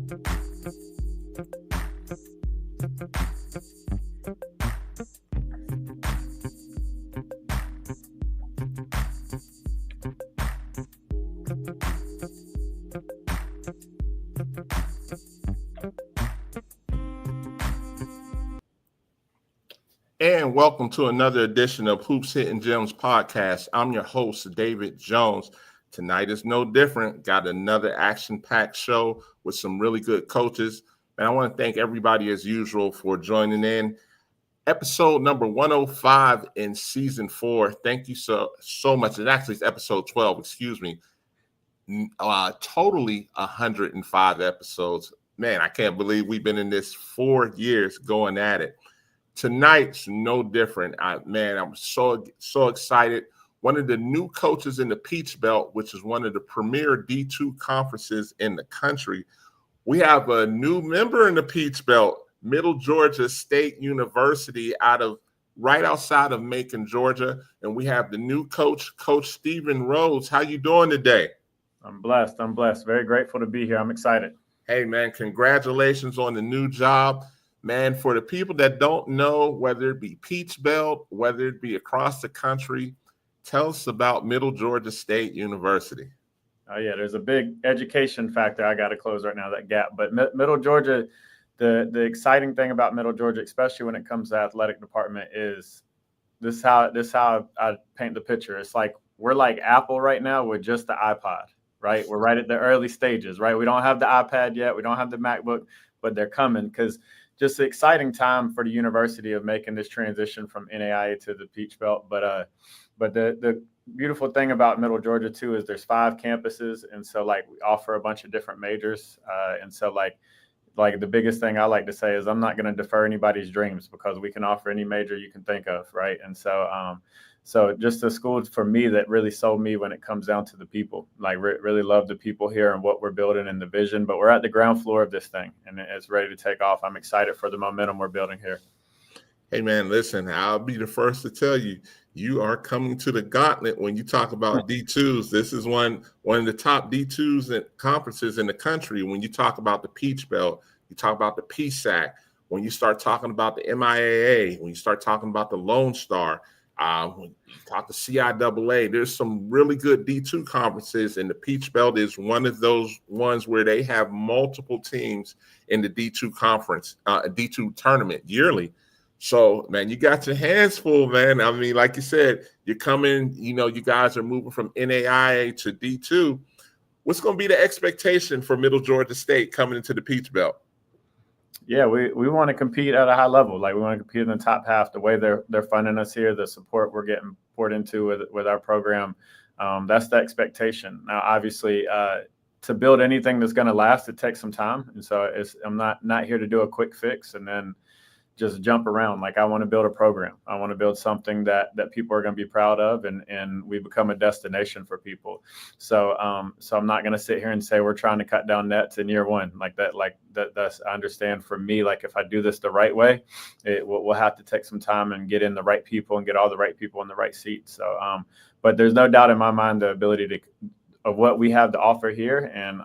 And welcome to another edition of Hoops Hitting Gems podcast. I'm your host, David Jones. Tonight is no different. Got another action-packed show with some really good coaches. And I want to thank everybody, as usual, for joining in. Episode number 105 in season 4. Thank you so much. And actually, it's episode 12, excuse me. Totally 105 episodes. Man, I can't believe we've been in this 4 years going at it. Tonight's no different. I'm so excited. One of the new coaches in the Peach Belt, which is one of the premier D2 conferences in the country. We have a new member in the Peach Belt, Middle Georgia State University, right outside of Macon, Georgia. And we have the new coach, Coach Stephen Rhodes. How you doing today? I'm blessed. Very grateful to be here. I'm excited. Hey, man, congratulations on the new job. Man, for the people that don't know, whether it be Peach Belt, whether it be across the country, tell us about Middle Georgia State University. Oh, yeah, there's a big education factor I got to close right now, that gap. But Middle Georgia, the exciting thing about Middle Georgia, especially when it comes to athletic department, is this how I paint the picture. It's like we're like Apple right now with just the iPod, right? We're right at the early stages, right? We don't have the iPad yet. We don't have the MacBook, but they're coming because just an exciting time for the university of making this transition from NAIA to the Peach Belt. But the beautiful thing about Middle Georgia too is there's 5 campuses, and so like we offer a bunch of different majors. And so like the biggest thing I like to say is I'm not going to defer anybody's dreams because we can offer any major you can think of, right? And so just the school for me that really sold me when it comes down to the people. Like really love the people here and what we're building and the vision. But we're at the ground floor of this thing, and it's ready to take off. I'm excited for the momentum we're building here. Hey, man, listen, I'll be the first to tell you, you are coming to the gauntlet when you talk about D2s. This is one of the top D2s and conferences in the country. When you talk about the Peach Belt, you talk about the PSAC. When you start talking about the MIAA, when you start talking about the Lone Star, when you talk to CIAA, there's some really good D2 conferences, and the Peach Belt is one of those ones where they have multiple teams in the D2 conference, D2 tournament yearly. So, man, you got your hands full, man. I mean, like you said, you're coming, you guys are moving from NAIA to D2. What's going to be the expectation for Middle Georgia State coming into the Peach Belt? Yeah, we want to compete at a high level. Like we want to compete in the top half. The way they're funding us here, the support we're getting poured into with our program, that's the expectation. Now, obviously, to build anything that's going to last, it takes some time. And so I'm not here to do a quick fix and then just jump around. Like I want to build a program. I want to build something that people are going to be proud of, and we become a destination for people. So I'm not going to sit here and say we're trying to cut down nets in year one like that. That's I understand for me, like if I do this the right way, we'll have to take some time and get in the right people and get all the right people in the right seats. So but there's no doubt in my mind the ability of what we have to offer here, and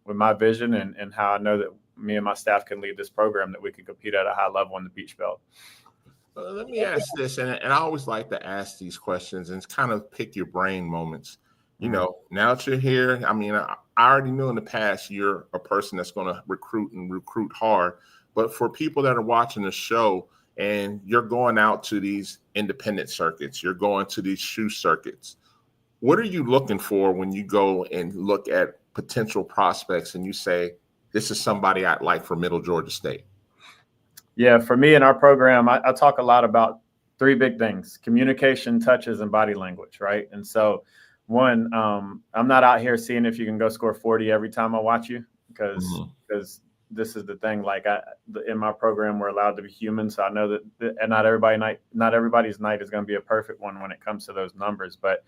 with my vision and how I know that me and my staff can lead this program, that we can compete at a high level in the Peach Belt. Let me ask this, and I always like to ask these questions and kind of pick your brain moments. Now that you're here, I mean, I already knew in the past you're a person that's going to recruit hard. But for people that are watching the show and you're going out to these independent circuits, you're going to these shoe circuits, what are you looking for when you go and look at potential prospects and you say, this is somebody I'd like for Middle Georgia State? Yeah, for me in our program, I talk a lot about 3 big things: communication, touches, and body language, right? And so one, I'm not out here seeing if you can go score 40 every time I watch you, because this is the thing. Like in my program, we're allowed to be human. So I know that and not everybody's night is going to be a perfect one when it comes to those numbers. But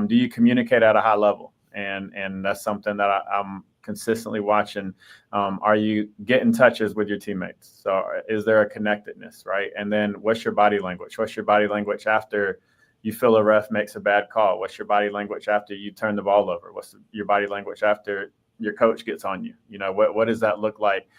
do you communicate at a high level? And that's something that I'm consistently watching. Are you getting touches with your teammates? So is there a connectedness, right? And then what's your body language? What's your body language after you feel a ref makes a bad call? What's your body language after you turn the ball over? What's your body language after your coach gets on you. You know, what does that look like?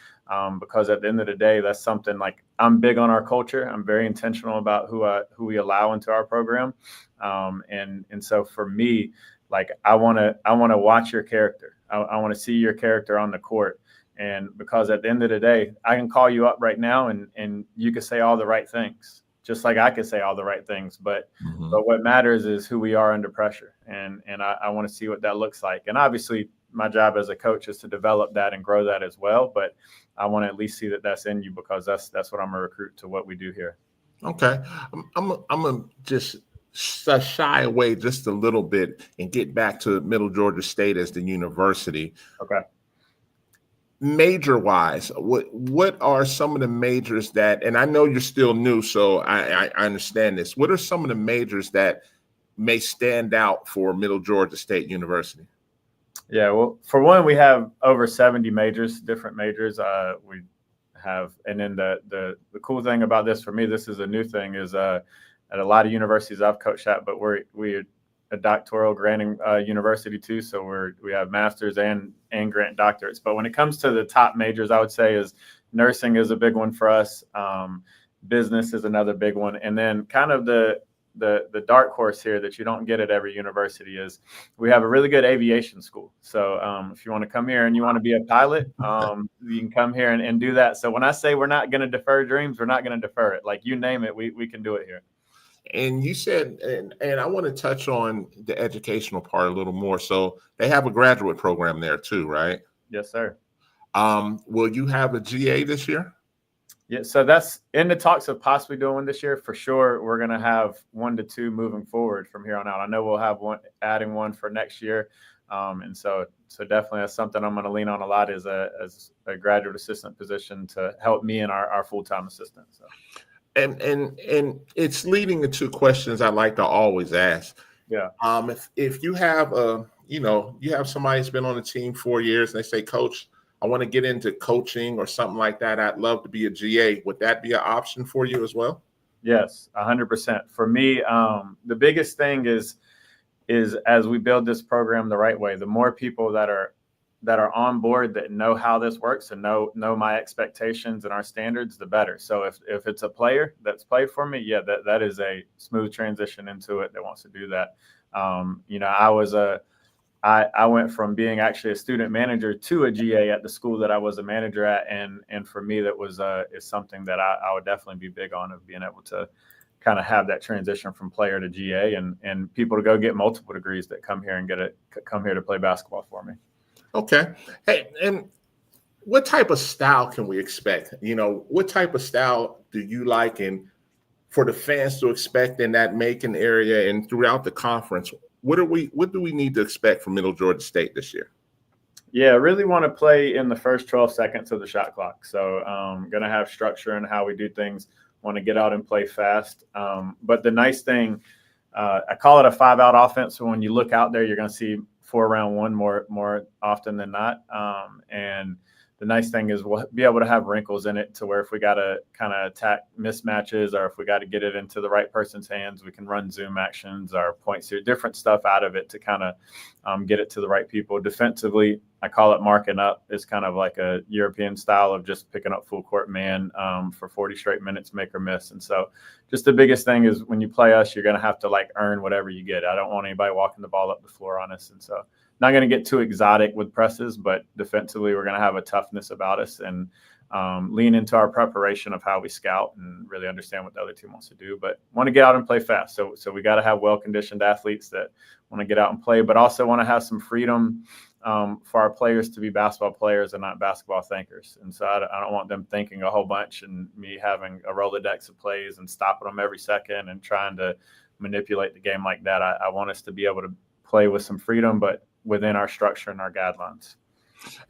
Because at the end of the day, that's something like I'm big on our culture. I'm very intentional about who we allow into our program. And so for me, like I want to watch your character. I want to see your character on the court. And because at the end of the day, I can call you up right now and you can say all the right things, just like I could say all the right things. But what matters is who we are under pressure. And I want to see what that looks like. And obviously my job as a coach is to develop that and grow that as well. But I want to at least see that that's in you, because that's what I'm a recruit to what we do here. Okay. I'm gonna just shy away just a little bit and get back to Middle Georgia State as the university. Okay. Major wise, what are some of the majors that, and I know you're still new, so I understand this. What are some of the majors that may stand out for Middle Georgia State University? Yeah, well, for one, we have over 70 majors, different majors. We have, and then the cool thing about this for me, this is a new thing, is at a lot of universities I've coached at, but we're a doctoral granting university too, so we have masters and grant doctorates. But when it comes to the top majors, I would say is nursing is a big one for us. Business is another big one, and then kind of the dark horse here that you don't get at every university is we have a really good aviation school. So if you want to come here and you want to be a pilot, you can come here and do that. So when I say we're not going to defer dreams, we're not going to defer it. Like you name it, we can do it here. And you said, and I want to touch on the educational part a little more. So they have a graduate program there too, right? Yes, sir. Will you have a GA this year? Yeah, so that's in the talks of possibly doing one this year. For sure, we're going to have 1 to 2 moving forward from here on out. I know we'll have adding one for next year. And so definitely that's something I'm going to lean on a lot as a graduate assistant position to help me and our full-time assistant. So. And it's leading into questions I like to always ask. Yeah. If you have you have somebody who's been on the team 4 years and they say, Coach, I want to get into coaching or something like that, I'd love to be a GA. Would that be an option for you as well? Yes, 100%. For me, the biggest thing is as we build this program the right way, the more people that are on board that know how this works and know my expectations and our standards, the better. So if it's a player that's played for me, yeah, that is a smooth transition into it that wants to do that. I went from being actually a student manager to a GA at the school that I was a manager at. And for me, that was is something that I would definitely be big on, of being able to kind of have that transition from player to GA and people to go get multiple degrees that come here and come here to play basketball for me. Okay. Hey, and what type of style can we expect? What type of style do you like, and for the fans to expect in that Macon area and throughout the conference? What do we need to expect from Middle Georgia State this year? Yeah, I really want to play in the first 12 seconds of the shot clock. So going to have structure in how we do things, want to get out and play fast. But the nice thing, I call it a 5-out offense. So when you look out there, you're going to see 4-round-1 more often than not. And the nice thing is we'll be able to have wrinkles in it to where if we got to kind of attack mismatches, or if we got to get it into the right person's hands, we can run zoom actions or points here, different stuff out of it to kind of get it to the right people. Defensively, I call it marking up. It's kind of like a European style of just picking up full court man for 40 straight minutes, make or miss. And so just the biggest thing is when you play us, you're going to have to earn whatever you get. I don't want anybody walking the ball up the floor on us. And so not going to get too exotic with presses, but defensively, we're going to have a toughness about us and lean into our preparation of how we scout and really understand what the other team wants to do, but want to get out and play fast. So we got to have well-conditioned athletes that want to get out and play, but also want to have some freedom for our players to be basketball players and not basketball thinkers. And so I don't want them thinking a whole bunch and me having a Rolodex of plays and stopping them every second and trying to manipulate the game like that. I want us to be able to play with some freedom, but within our structure and our guidelines.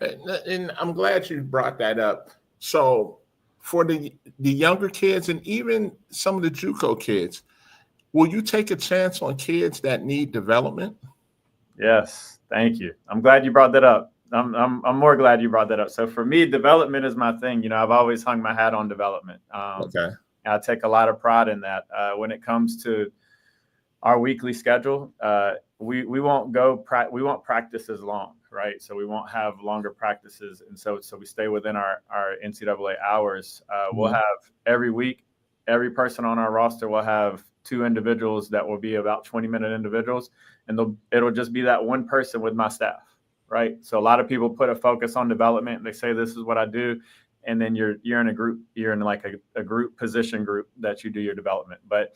And I'm glad you brought that up. So for the younger kids and even some of the JUCO kids, will you take a chance on kids that need development? Yes, thank you. I'm glad you brought that up. I'm more glad you brought that up. So for me, development is my thing. I've always hung my hat on development. Okay. I take a lot of pride in that. When it comes to our weekly schedule, we won't practice as long. right? So we won't have longer practices. And so we stay within our NCAA hours. We'll have every week, every person on our roster will have 2 individuals that will be about 20-minute individuals. And it'll just be that one person with my staff, right? So a lot of people put a focus on development and they say, this is what I do. And then you're in a group, you're in like a group position group that you do your development. But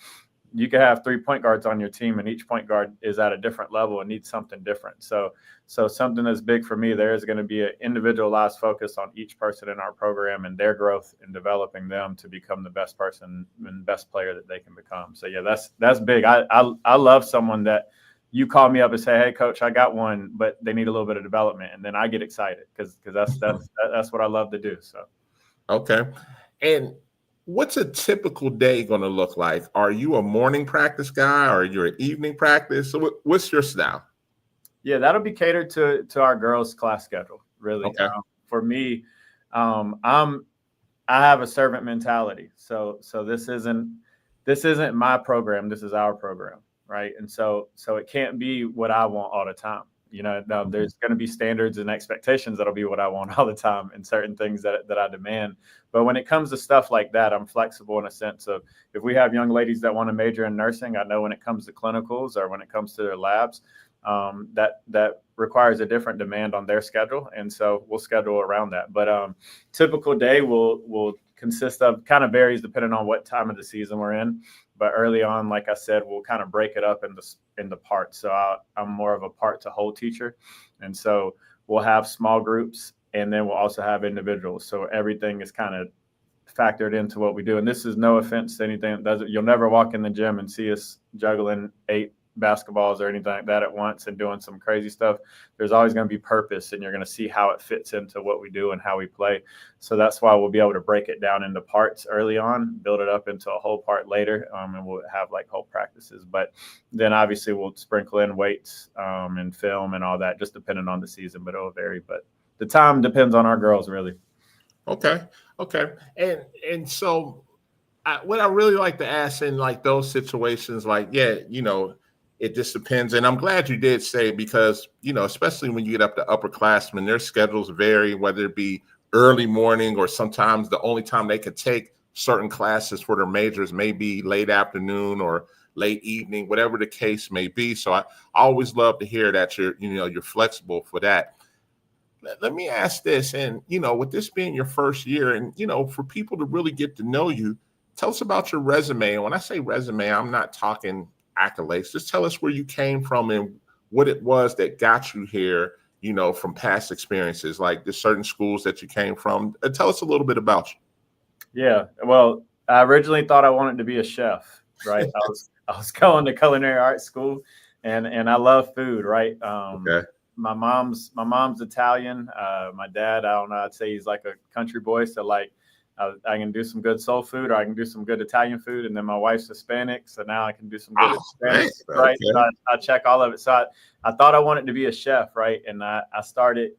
you can have 3 point guards on your team, and each point guard is at a different level and needs something different. So something that's big for me, there is going to be an individualized focus on each person in our program and their growth and developing them to become the best person and best player that they can become. So yeah, that's big. I love someone that you call me up and say, hey coach, I got one, but they need a little bit of development. And then I get excited because that's what I love to do. So. Okay. And what's a typical day going to look like? Are you a morning practice guy or you're an evening practice? So what's your style? Yeah, that'll be catered to our girls' class schedule, really. Okay. For me, I have a servant mentality. So this isn't my program. This is our program, right? And so it can't be what I want all the time. There's going to be standards and expectations that'll be what I want all the time and certain things that I demand. But when it comes to stuff like that, I'm flexible in a sense of if we have young ladies that want to major in nursing, I know when it comes to clinicals or when it comes to their labs, that requires a different demand on their schedule. And so we'll schedule around that. But typical day will consist of kind of varies depending on what time of the season we're in. But early on, like I said, we'll kind of break it up into parts. So I'm more of a part to whole teacher. And so we'll have small groups and then we'll also have individuals. So everything is kind of factored into what we do. And this is no offense to anything. You'll never walk in the gym and see us juggling 8 basketballs or anything like that at once and doing some crazy stuff. There's always going to be purpose, and you're going to see how it fits into what we do and how we play. So that's why we'll be able to break it down into parts early on, build it up into a whole part later, and we'll have like whole practices. But then obviously we'll sprinkle in weights and film and all that, just depending on the season, but it'll vary. But the time depends on our girls, really. Okay. And so what I really like to ask in like those situations, like, it just depends. And I'm glad you did say, because, especially when you get up to upperclassmen, their schedules vary, whether it be early morning or sometimes the only time they could take certain classes for their majors may be late afternoon or late evening, whatever the case may be. So I always love to hear that you're flexible for that. Let me ask this, and, with this being your first year and, for people to really get to know you, tell us about your resume. And when I say resume, I'm not talking accolades. Just tell us where you came from and what it was that got you here, from past experiences, like the certain schools that you came from. Tell us a little bit about you. Yeah. Well, I originally thought I wanted to be a chef, right? I was going to culinary arts school and I love food, right? Okay. My mom's Italian. My dad, I don't know, I'd say he's like a country boy. So like, I can do some good soul food, or I can do some good Italian food. And then my wife's Hispanic, so now I can do some good Hispanic, right? Okay. So I check all of it. So I thought I wanted to be a chef, right? And I started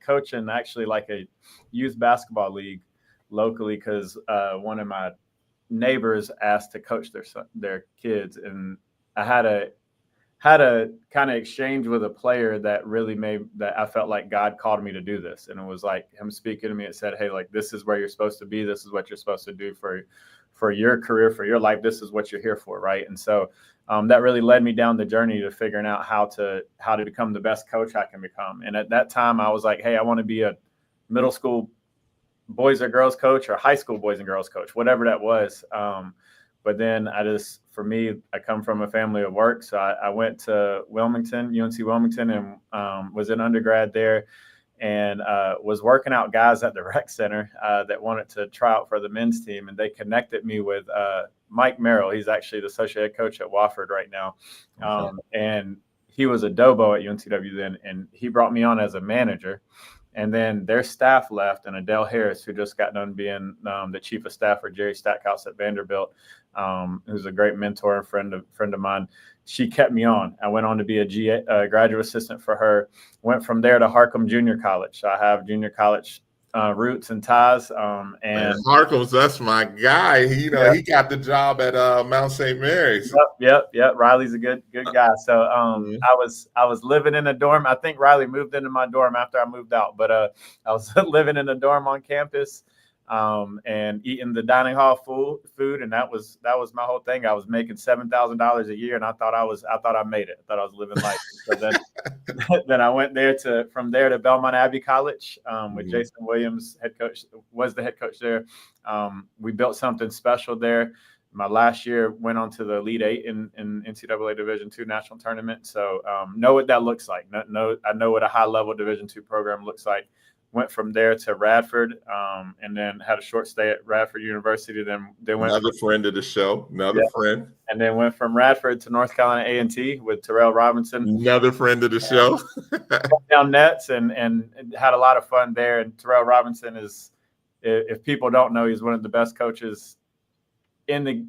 coaching actually like a youth basketball league locally because one of my neighbors asked to coach their kids, and I had a kind of exchange with a player that really made that I felt like God called me to do this. And it was like him speaking to me and said, hey, like, this is where you're supposed to be. This is what you're supposed to do for your career, for your life. This is what you're here for. Right. And so that really led me down the journey to figuring out how to become the best coach I can become. And at that time I was like, hey, I want to be a middle school boys or girls coach or high school boys and girls coach, whatever that was. But then for me, I come from a family of work. So I went to Wilmington, UNC Wilmington, and was an undergrad there and was working out guys at the rec center that wanted to try out for the men's team. And they connected me with Mike Merrill. He's actually the associate head coach at Wofford right now. And he was a Dobo at UNCW then, and he brought me on as a manager. And then their staff left, and Adele Harris, who just got done being the chief of staff for Jerry Stackhouse at Vanderbilt, who's a great mentor and friend of mine. She kept me on. I went on to be a graduate assistant for her. Went from there to Harcum Junior College. So I have junior college Roots and Ties. And Harkins, that's my guy. He got the job at Mount St. Mary's. Yep. Riley's a good guy. So I was living in a dorm. I think Riley moved into my dorm after I moved out, but I was living in a dorm on campus. And eating the dining hall food, and that was my whole thing. I was making $7,000 a year, and I thought I made it. I thought I was living life. So then I went from there to Belmont Abbey College with Jason Williams, was the head coach there. We built something special there. My last year went on to the Elite Eight in NCAA Division II national tournament. So know what that looks like. I know what a high level Division II program looks like. Went from there to Radford, and then had a short stay at Radford University. Then went another friend of the show, friend, and then went from Radford to North Carolina A&T with Terrell Robinson, another friend of the show. Down nets and had a lot of fun there. And Terrell Robinson is, if people don't know, he's one of the best coaches in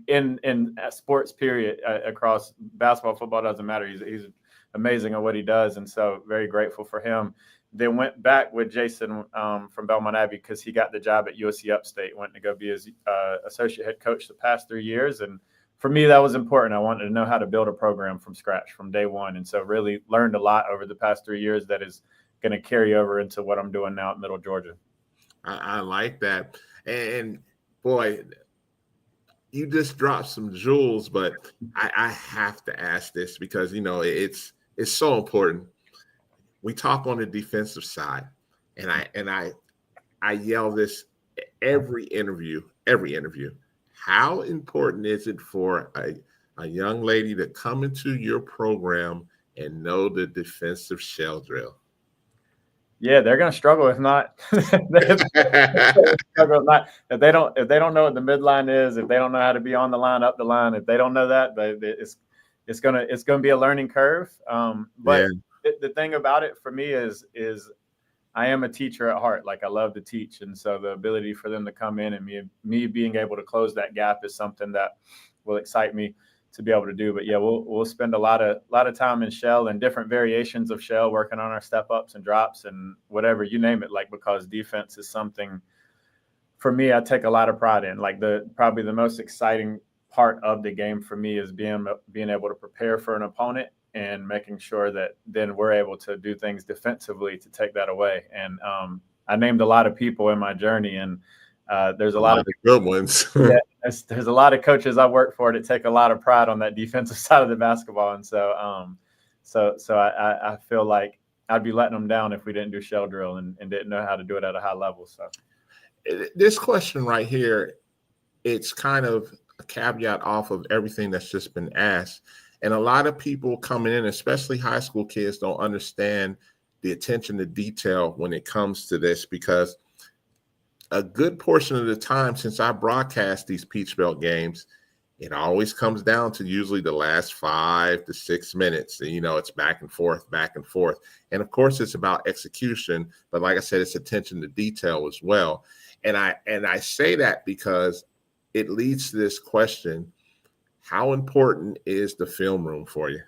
sports period across basketball, football, doesn't matter. He's amazing at what he does, and so very grateful for him. Then went back with Jason from Belmont Abbey because he got the job at USC Upstate. Went to go be his associate head coach the past 3 years. And for me, that was important. I wanted to know how to build a program from scratch from day one. And so really learned a lot over the past 3 years that is going to carry over into what I'm doing now at Middle Georgia. I like that. And boy, you just dropped some jewels, but I have to ask this because, it's so important. We talk on the defensive side, and I yell this every interview. How important is it for a young lady to come into your program and know the defensive shell drill? Yeah, they're going to struggle if not. If they don't know what the midline is, if they don't know how to be on the line, up the line, if they don't know that, it's gonna be a learning curve. But the thing about it for me is I am a teacher at heart. Like I love to teach, and so the ability for them to come in and me being able to close that gap is something that will excite me to be able to do. But yeah, we'll spend a lot of time in shell and different variations of shell, working on our step ups and drops and whatever, you name it. Like, because defense is something for me I take a lot of pride in. Like probably the most exciting part of the game for me is being able to prepare for an opponent and making sure that then we're able to do things defensively to take that away. And I named a lot of people in my journey, and there's a lot of good ones. Yeah, there's a lot of coaches I work for that take a lot of pride on that defensive side of the basketball, and so I feel like I'd be letting them down if we didn't do shell drill and didn't know how to do it at a high level. So this question right here, it's kind of a caveat off of everything that's just been asked. And a lot of people coming in, especially high school kids, don't understand the attention to detail when it comes to this, because a good portion of the time since I broadcast these Peach Belt games, it always comes down to usually the last 5 to 6 minutes. And, it's back and forth. And of course, it's about execution. But like I said, it's attention to detail as well. And I say that because it leads to this question: how important is the film room for you?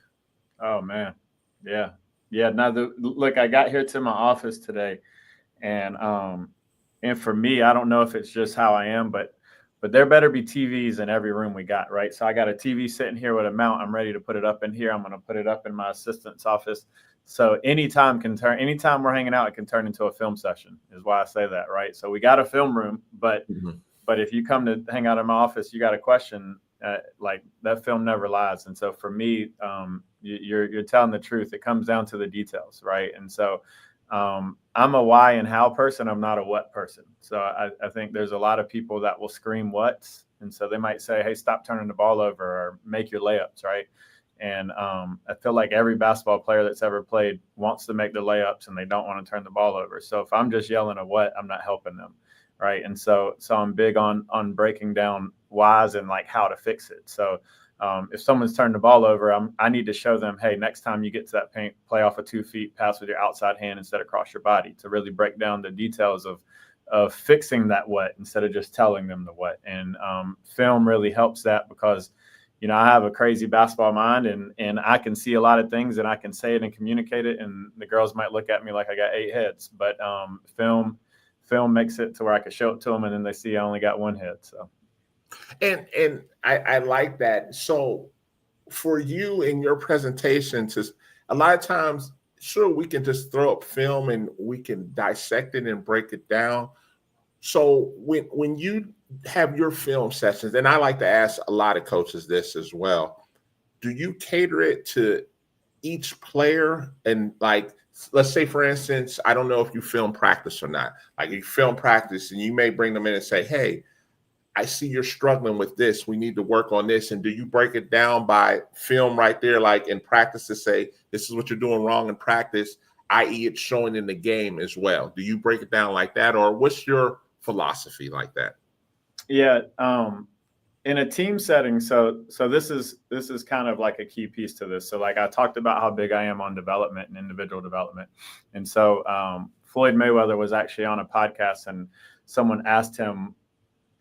Oh, man. Yeah. Now, look, I got here to my office today, and for me, I don't know if it's just how I am, but there better be TVs in every room we got, right? So I got a TV sitting here with a mount. I'm ready to put it up in here. I'm going to put it up in my assistant's office. So anytime we're hanging out, it can turn into a film session, is why I say that, right? So we got a film room, but if you come to hang out in my office, you got a question, like that film never lies. And so for me, you're telling the truth. It comes down to the details, right? And so I'm a why and how person. I'm not a what person. So I think there's a lot of people that will scream what's, and so they might say, hey, stop turning the ball over or make your layups, right? And I feel like every basketball player that's ever played wants to make the layups and they don't want to turn the ball over. So if I'm just yelling a what, I'm not helping them, right? And so I'm big on breaking down whys and like how to fix it. So if someone's turned the ball over, I need to show them, hey, next time you get to that paint, play off of 2 feet, pass with your outside hand instead of across your body, to really break down the details of fixing that what instead of just telling them the what. And film really helps that because, I have a crazy basketball mind and I can see a lot of things and I can say it and communicate it. And the girls might look at me like I got 8 heads, but film film makes it to where I could show it to them, and then they see I only got one head. So, and I like that. So for you in your presentations, is a lot of times, sure, we can just throw up film and we can dissect it and break it down. So when you have your film sessions, and I like to ask a lot of coaches this as well, do you cater it to each player? And like, let's say, for instance, I don't know if you film practice or not. Like you film practice and you may bring them in and say, hey, I see you're struggling with this. We need to work on this. And do you break it down by film right there, like in practice, to say, this is what you're doing wrong in practice, i.e. it's showing in the game as well? Do you break it down like that? Or what's your philosophy like that? Yeah. In a team setting, so this is kind of like a key piece to this. So like I talked about how big I am on development and individual development. And so Floyd Mayweather was actually on a podcast, and someone asked him,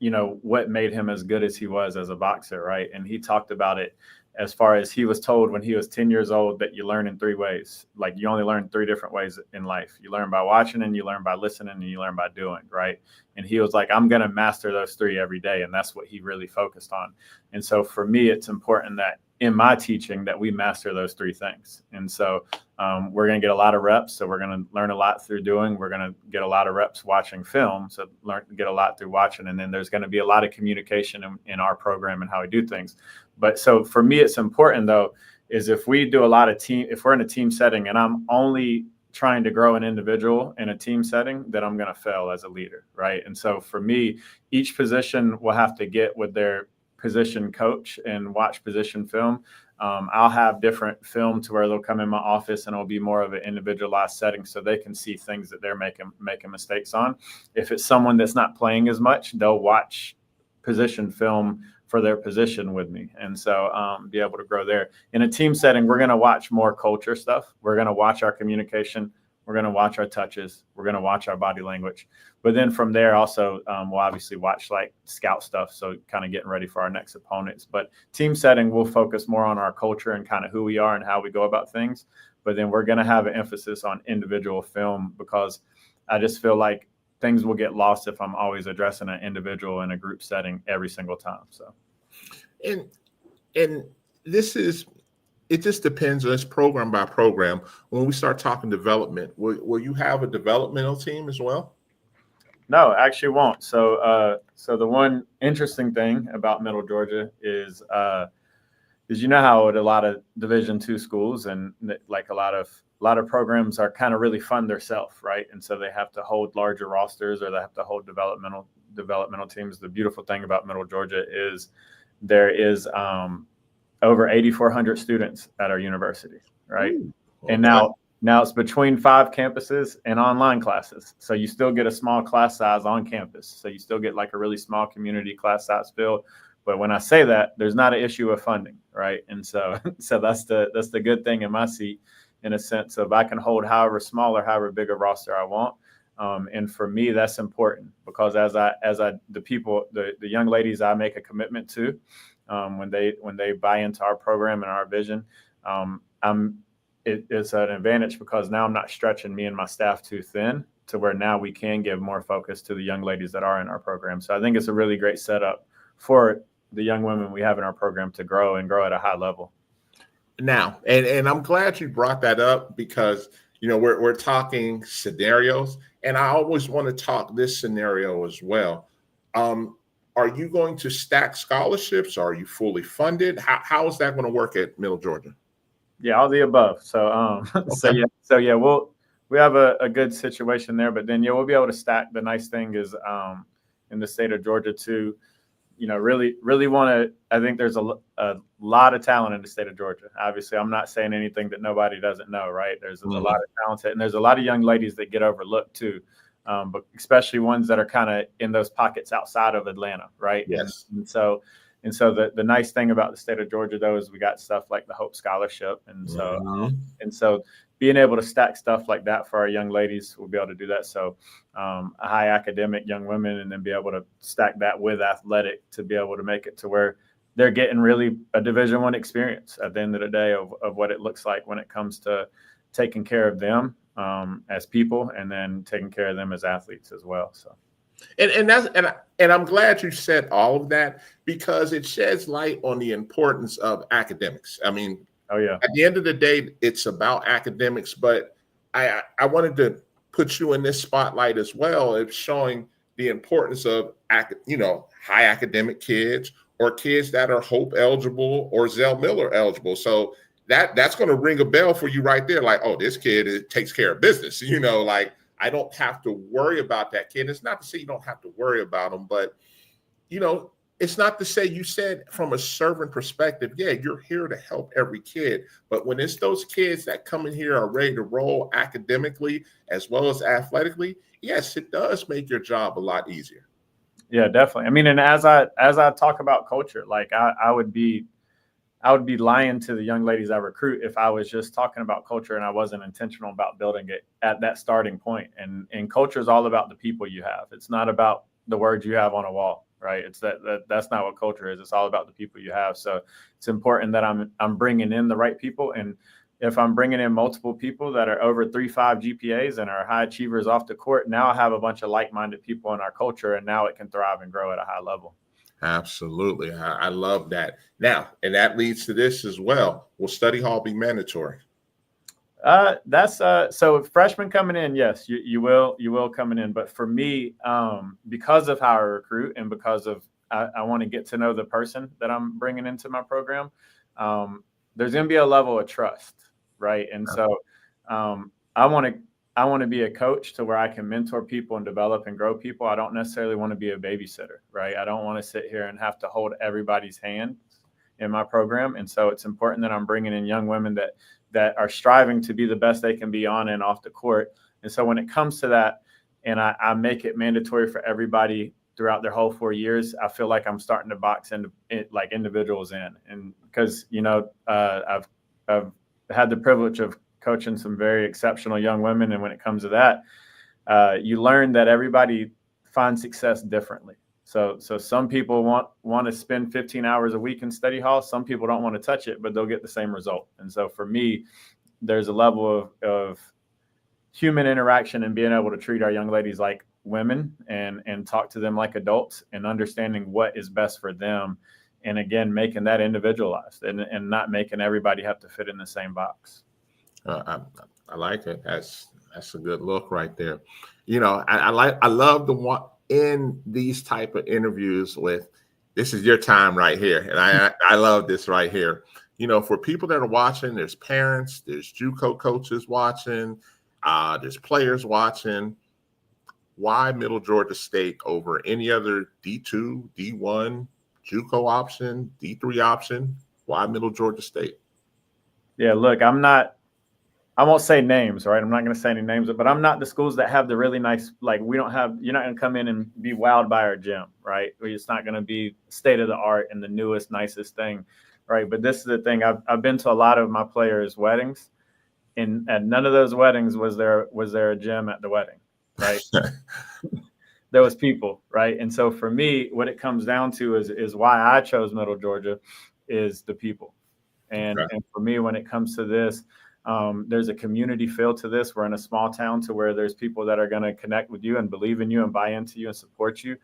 you know, what made him as good as he was as a boxer, right? And he talked about it as far as he was told when he was 10 years old that you learn in 3 ways. Like you only learn 3 different ways in life. You learn by watching, and you learn by listening, and you learn by doing, right? And he was like, I'm going to master those 3 every day. And that's what he really focused on. And so for me, it's important that in my teaching that we master those 3 things. And so we're going to get a lot of reps. So we're going to learn a lot through doing. We're going to get a lot of reps watching film. So get a lot through watching. And then there's going to be a lot of communication in our program and how we do things. But so for me, it's important though, is if we do a lot of if we're in a team setting and I'm only trying to grow an individual in a team setting, then I'm going to fail as a leader, right? And so for me, each position will have to get with their position coach and watch position film. I'll have different film to where they'll come in my office and it'll be more of an individualized setting so they can see things that they're making mistakes on. If it's someone that's not playing as much, they'll watch position film for their position with me. And so be able to grow there. In a team setting, we're going to watch more culture stuff. We're going to watch our communication. We're going to watch our touches. We're going to watch our body language. But then from there also, we'll obviously watch like scout stuff. So kind of getting ready for our next opponents. But team setting, we'll focus more on our culture and kind of who we are and how we go about things. But then we're going to have an emphasis on individual film, because I just feel like things will get lost if I'm always addressing an individual in a group setting every single time. So, and this is, it just depends on, it's program by program. When we start talking development, will you have a developmental team as well? No, actually won't. So the one interesting thing about Middle Georgia is you know how at a lot of Division II schools and like a lot of programs are kind of really fund themselves, right? And so they have to hold larger rosters or they have to hold developmental teams. The beautiful thing about Middle Georgia is there is over 8,400 students at our university, right? Ooh, okay. And now it's between 5 campuses and online classes. So you still get a small class size on campus. So you still get like a really small community class size filled. But when I say that, there's not an issue of funding, right? And so that's the good thing in my seat, in a sense of I can hold however small or however big a roster I want. And for me, that's important, because as the young ladies I make a commitment to, when they buy into our program and our vision, it's an advantage, because now I'm not stretching me and my staff too thin, to where now we can give more focus to the young ladies that are in our program. So I think it's a really great setup for the young women we have in our program to grow at a high level. Now, and I'm glad you brought that up, because, you know, we're talking scenarios, and I always want to talk this scenario as well. Are you going to stack scholarships? Are you fully funded? How is that going to work at Middle Georgia? Yeah, all the above. So, okay. we have a good situation there, but then we'll be able to stack. The nice thing is, in the state of Georgia too, you know, really want to. I think there's a lot of talent in the state of Georgia. Obviously, I'm not saying anything that nobody doesn't know, right? There's a lot of talented, and there's a lot of young ladies that get overlooked too, but especially ones that are kind of in those pockets outside of Atlanta, right? Yes. And so the nice thing about the state of Georgia though is we got stuff like the Hope Scholarship, and so being able to stack stuff like that for our young ladies, we'll be able to do that. So a high academic young women, and then be able to stack that with athletic to be able to make it to where they're getting really a Division I experience at the end of the day of what it looks like when it comes to taking care of them as people, and then taking care of them as athletes as well. So. And I'm glad you said all of that, because it sheds light on the importance of academics. I mean, oh yeah, at the end of the day, it's about academics, but I wanted to put you in this spotlight as well of showing the importance of high academic kids, or kids that are Hope eligible or Zell Miller eligible. So that's going to ring a bell for you right there. Like, oh, this kid takes care of business. Like, I don't have to worry about that kid. It's not to say you don't have to worry about them, but it's not to say, you said from a servant perspective, yeah, you're here to help every kid. But when it's those kids that come in here are ready to roll academically as well as athletically, yes, it does make your job a lot easier. Yeah, definitely. I mean, and as I talk about culture, like I would be lying to the young ladies I recruit if I was just talking about culture and I wasn't intentional about building it at that starting point. And culture is all about the people you have. It's not about the words you have on a wall, right? It's that's not what culture is. It's all about the people you have. So it's important that I'm bringing in the right people. And if I'm bringing in multiple people that are over 3.5 GPAs and are high achievers off the court, now I have a bunch of like-minded people in our culture, and now it can thrive and grow at a high level. Absolutely. I love that. Now, and that leads to this as well. Will study hall be mandatory? That's so freshmen coming in, yes, you will coming in. But for me, because of how I recruit and because of I want to get to know the person that I'm bringing into my program, there's going to be a level of trust, right? And so I want to be a coach to where I can mentor people and develop and grow people. I don't necessarily want to be a babysitter, right? I don't want to sit here and have to hold everybody's hand in my program. And so it's important that I'm bringing in young women that are striving to be the best they can be on and off the court. And so when it comes to that, and I make it mandatory for everybody throughout their whole 4 years, I feel like I'm starting to box like individuals in. And because, I've had the privilege of coaching some very exceptional young women. And when it comes to that, you learn that everybody finds success differently. So some people want to spend 15 hours a week in study hall. Some people don't want to touch it, but they'll get the same result. And so for me, there's a level of human interaction and being able to treat our young ladies like women and talk to them like adults and understanding what is best for them. And again, making that individualized and not making everybody have to fit in the same box. I like it. That's a good look right there. I love the one in these type of interviews with, this is your time right here. And I love this right here. For people that are watching, there's parents, there's JUCO coaches watching, there's players watching. Why Middle Georgia State over any other D2, D1, JUCO option, D3 option? Why Middle Georgia State? Yeah, look, I won't say names, right? I'm not going to say any names, but I'm not the schools that have the really nice, like you're not going to come in and be wowed by our gym, right? It's not going to be state of the art and the newest, nicest thing, right? But this is the thing. I've been to a lot of my players' weddings, and at none of those weddings was there a gym at the wedding, right? There was people, right? And so for me, what it comes down to is why I chose Middle Georgia is the people. And for me, when it comes to this, there's a community feel to this. We're in a small town to where there's people that are going to connect with you and believe in you and buy into you and support you.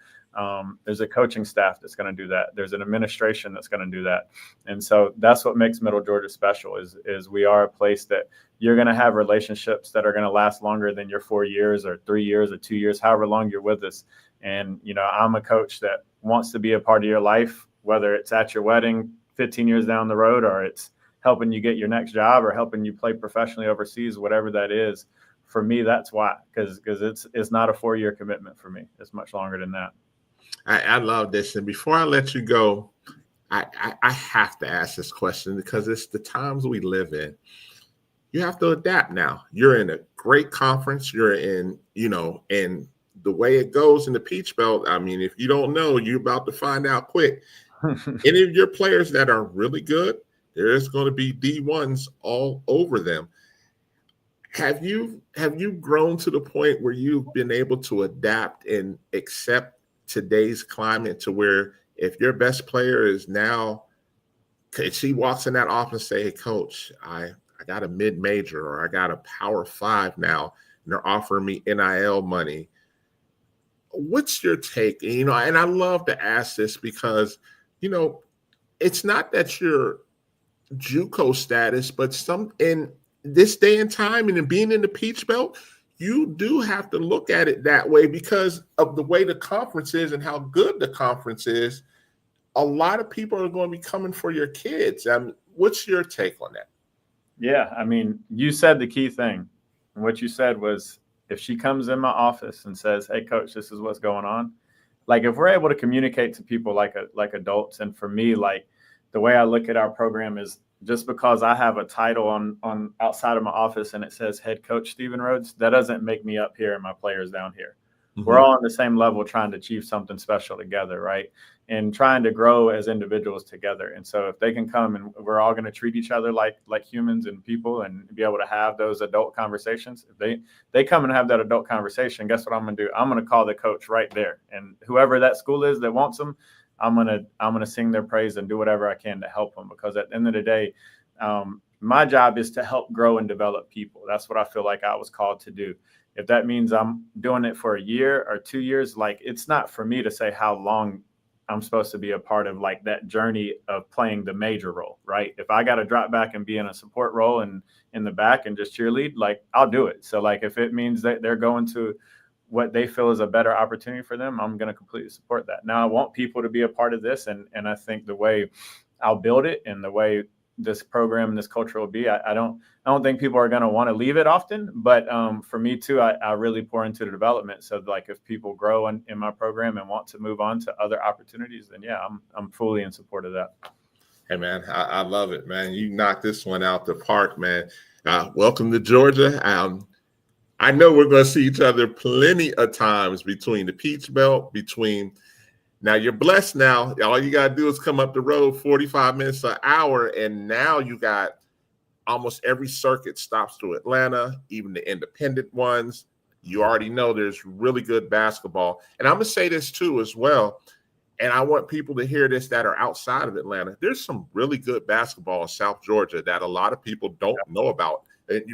There's a coaching staff that's going to do that. There's an administration that's going to do that. And so that's what makes Middle Georgia special is we are a place that you're going to have relationships that are going to last longer than your 4 years or 3 years or 2 years, however long you're with us. And, I'm a coach that wants to be a part of your life, whether it's at your wedding 15 years down the road, or it's helping you get your next job or helping you play professionally overseas, whatever that is. For me, that's why, because it's not a 4-year commitment for me. It's much longer than that. I love this. And before I let you go, I have to ask this question because it's the times we live in. You have to adapt now. You're in a great conference. You're in, and the way it goes in the Peach Belt, I mean, if you don't know, you're about to find out quick. Any of your players that are really good, there's going to be D1s all over them. Have you grown to the point where you've been able to adapt and accept today's climate to where if your best player is now, if she walks in that office and say, hey, coach, I I got a mid-major or I got a Power 5 now, and they're offering me NIL money. What's your take? And I love to ask this because, it's not that you're JUCO status, but some in this day and time and in being in the Peach Belt, you do have to look at it that way because of the way the conference is and how good the conference is. A lot of people are going to be coming for your kids. What's your take on that? Yeah, I mean, you said the key thing. And what you said was, if she comes in my office and says, "Hey, coach, this is what's going on," like if we're able to communicate to people like adults, and for me, like the way I look at our program is, just because I have a title on outside of my office and it says head coach Stephen Rhodes, that doesn't make me up here and my players down here. Mm-hmm. We're all on the same level trying to achieve something special together, right? And trying to grow as individuals together. And so if they can come and we're all going to treat each other like humans and people and be able to have those adult conversations, if they come and have that adult conversation, guess what I'm going to do? I'm going to call the coach right there. And whoever that school is that wants them, I'm gonna sing their praise and do whatever I can to help them, because at the end of the day, my job is to help grow and develop people. That's what I feel like I was called to do. If that means I'm doing it for a year or 2 years, like it's not for me to say how long I'm supposed to be a part of like that journey of playing the major role, right? If I got to drop back and be in a support role and in the back and just cheerlead, like I'll do it. So like if it means that they're going to what they feel is a better opportunity for them, I'm going to completely support that. Now, I want people to be a part of this. And I think the way I'll build it and the way this program and this culture will be, I don't think people are going to want to leave it often. But for me, too, I really pour into the development. So like if people grow in my program and want to move on to other opportunities, then, yeah, I'm fully in support of that. Hey, man, I love it, man. You knocked this one out the park, man. Welcome to Georgia. I know we're going to see each other plenty of times between the Peach Belt, now you're blessed now. All you got to do is come up the road 45 minutes an hour, and now you got almost every circuit stops through Atlanta, even the independent ones. You already know there's really good basketball. And I'm going to say this too as well, and I want people to hear this that are outside of Atlanta. There's some really good basketball in South Georgia that a lot of people don't know about.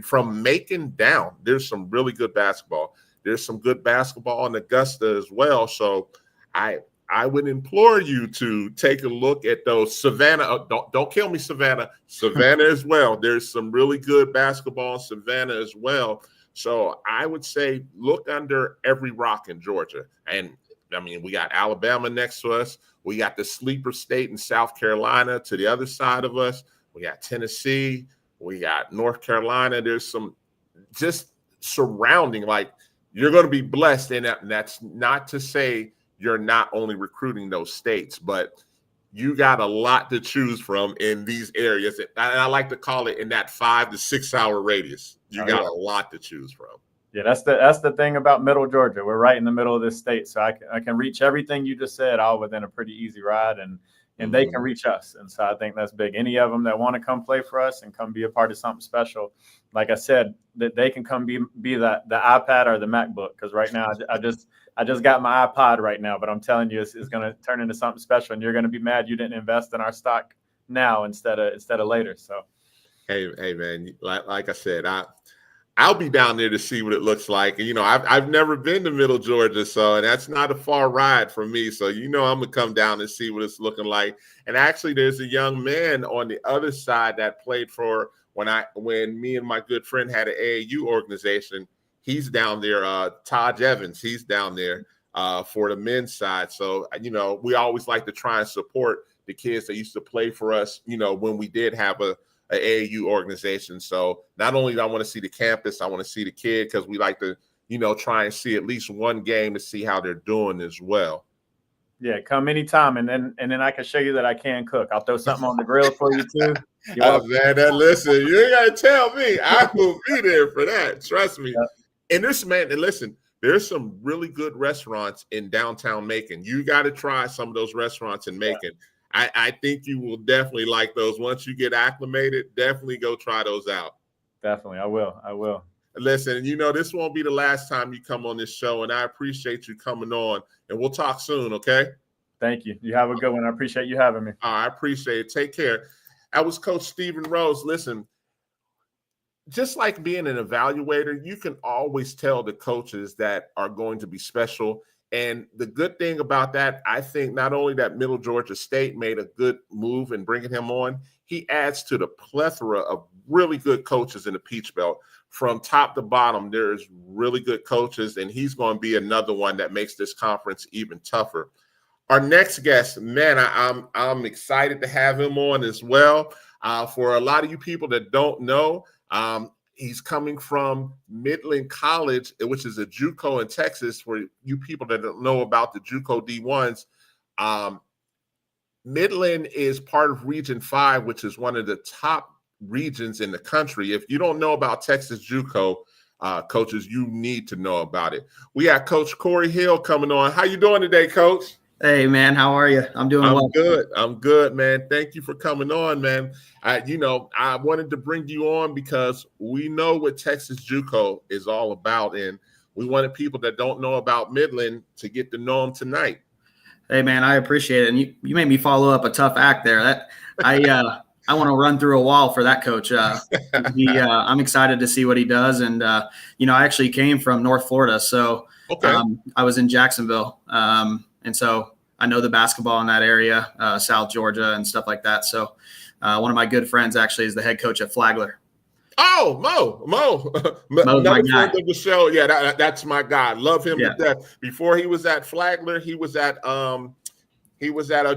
From Macon down, there's some really good basketball. There's some good basketball in Augusta as well. So I would implore you to take a look at those. Savannah, don't kill me, Savannah. Savannah as well. There's some really good basketball in Savannah as well. So I would say look under every rock in Georgia. And, I mean, we got Alabama next to us. We got the sleeper state in South Carolina to the other side of us. We got Tennessee. We got North Carolina. There's some just surrounding, like you're going to be blessed. And that's not to say you're not only recruiting those states, but you got a lot to choose from in these areas. And I like to call it in that 5 to 6 hour radius. You got a lot to choose from. Yeah, that's the thing about Middle Georgia. We're right in the middle of this state. So I can reach everything you just said all within a pretty easy ride. And they can reach us. And so I think that's big. Any of them that want to come play for us and come be a part of something special, like I said, that they can come be the iPad or the MacBook. Because right now I just got my iPod right now, but I'm telling you, it's going to turn into something special, and you're going to be mad you didn't invest in our stock now instead of later. So, hey man, like I said, I'll be down there to see what it looks like. And, I've never been to Middle Georgia, and that's not a far ride for me. So, I'm going to come down and see what it's looking like. And actually, there's a young man on the other side that played for when me and my good friend had an AAU organization. He's down there, Taj Evans. He's down there for the men's side. So, we always like to try and support the kids that used to play for us, when we did have an AAU organization. So not only do I want to see the campus, I want to see the kid, because we like to, try and see at least one game to see how they're doing as well. Yeah, come anytime, and then I can show you that I can cook. I'll throw something on the grill for you too. Man, listen, you ain't gotta tell me. I will be there for that. Trust me. Yeah. And listen, there's some really good restaurants in downtown Macon. You got to try some of those restaurants in Macon. Yeah. I think you will definitely like those. Once you get acclimated, definitely go try those out. Definitely. I will. Listen, this won't be the last time you come on this show, and I appreciate you coming on, and we'll talk soon, okay? Thank you. You have a good one. I appreciate you having me. I appreciate it. Take care. That was Coach Stephen Rhodes. Listen, just like being an evaluator, you can always tell the coaches that are going to be special. And the good thing about that, I think not only that Middle Georgia State made a good move in bringing him on, he adds to the plethora of really good coaches in the Peach Belt. From top to bottom, there's really good coaches, and he's going to be another one that makes this conference even tougher. Our next guest, man, I'm excited to have him on as well. For a lot of you people that don't know, he's coming from Midland College, which is a JUCO in Texas. For you people that don't know about the JUCO D1s, Midland is part of Region 5, which is one of the top regions in the country. If you don't know about Texas JUCO, coaches, you need to know about it. We got Coach Corey Hill coming on. How you doing today, Coach? Hey, man, how are you? I'm doing well. Good. I'm good, man. Thank you for coming on, man. I wanted to bring you on because we know what Texas JUCO is all about, and we wanted people that don't know about Midland to get to know them tonight. Hey, man, I appreciate it. And you made me follow up a tough act there. I want to run through a wall for that coach. I'm excited to see what he does. And, I actually came from North Florida. So okay. I was in Jacksonville. And so I know the basketball in that area, South Georgia and stuff like that. So one of my good friends actually is the head coach at Flagler. Oh, Mo. Another friend of the show. Yeah, that's my guy. Love him to death. Before he was at Flagler, he was at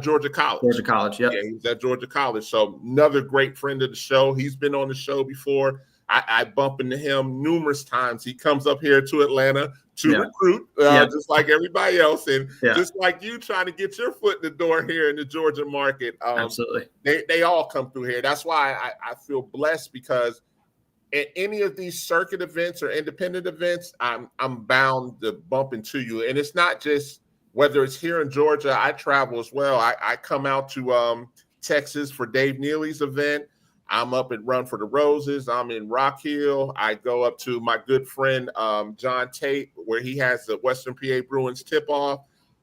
Georgia College. Georgia College, yep. Yeah, he was at Georgia College. So another great friend of the show. He's been on the show before. I bump into him numerous times. He comes up here to Atlanta to recruit, just like everybody else. And just like you trying to get your foot in the door here in the Georgia market. Absolutely. They all come through here. That's why I feel blessed, because at any of these circuit events or independent events, I'm bound to bump into you. And it's not just whether it's here in Georgia. I travel as well. I come out to Texas for Dave Neely's event. I'm up at Run for the Roses. I'm in Rock Hill. I go up to my good friend John Tate, where he has the Western PA Bruins tip-off.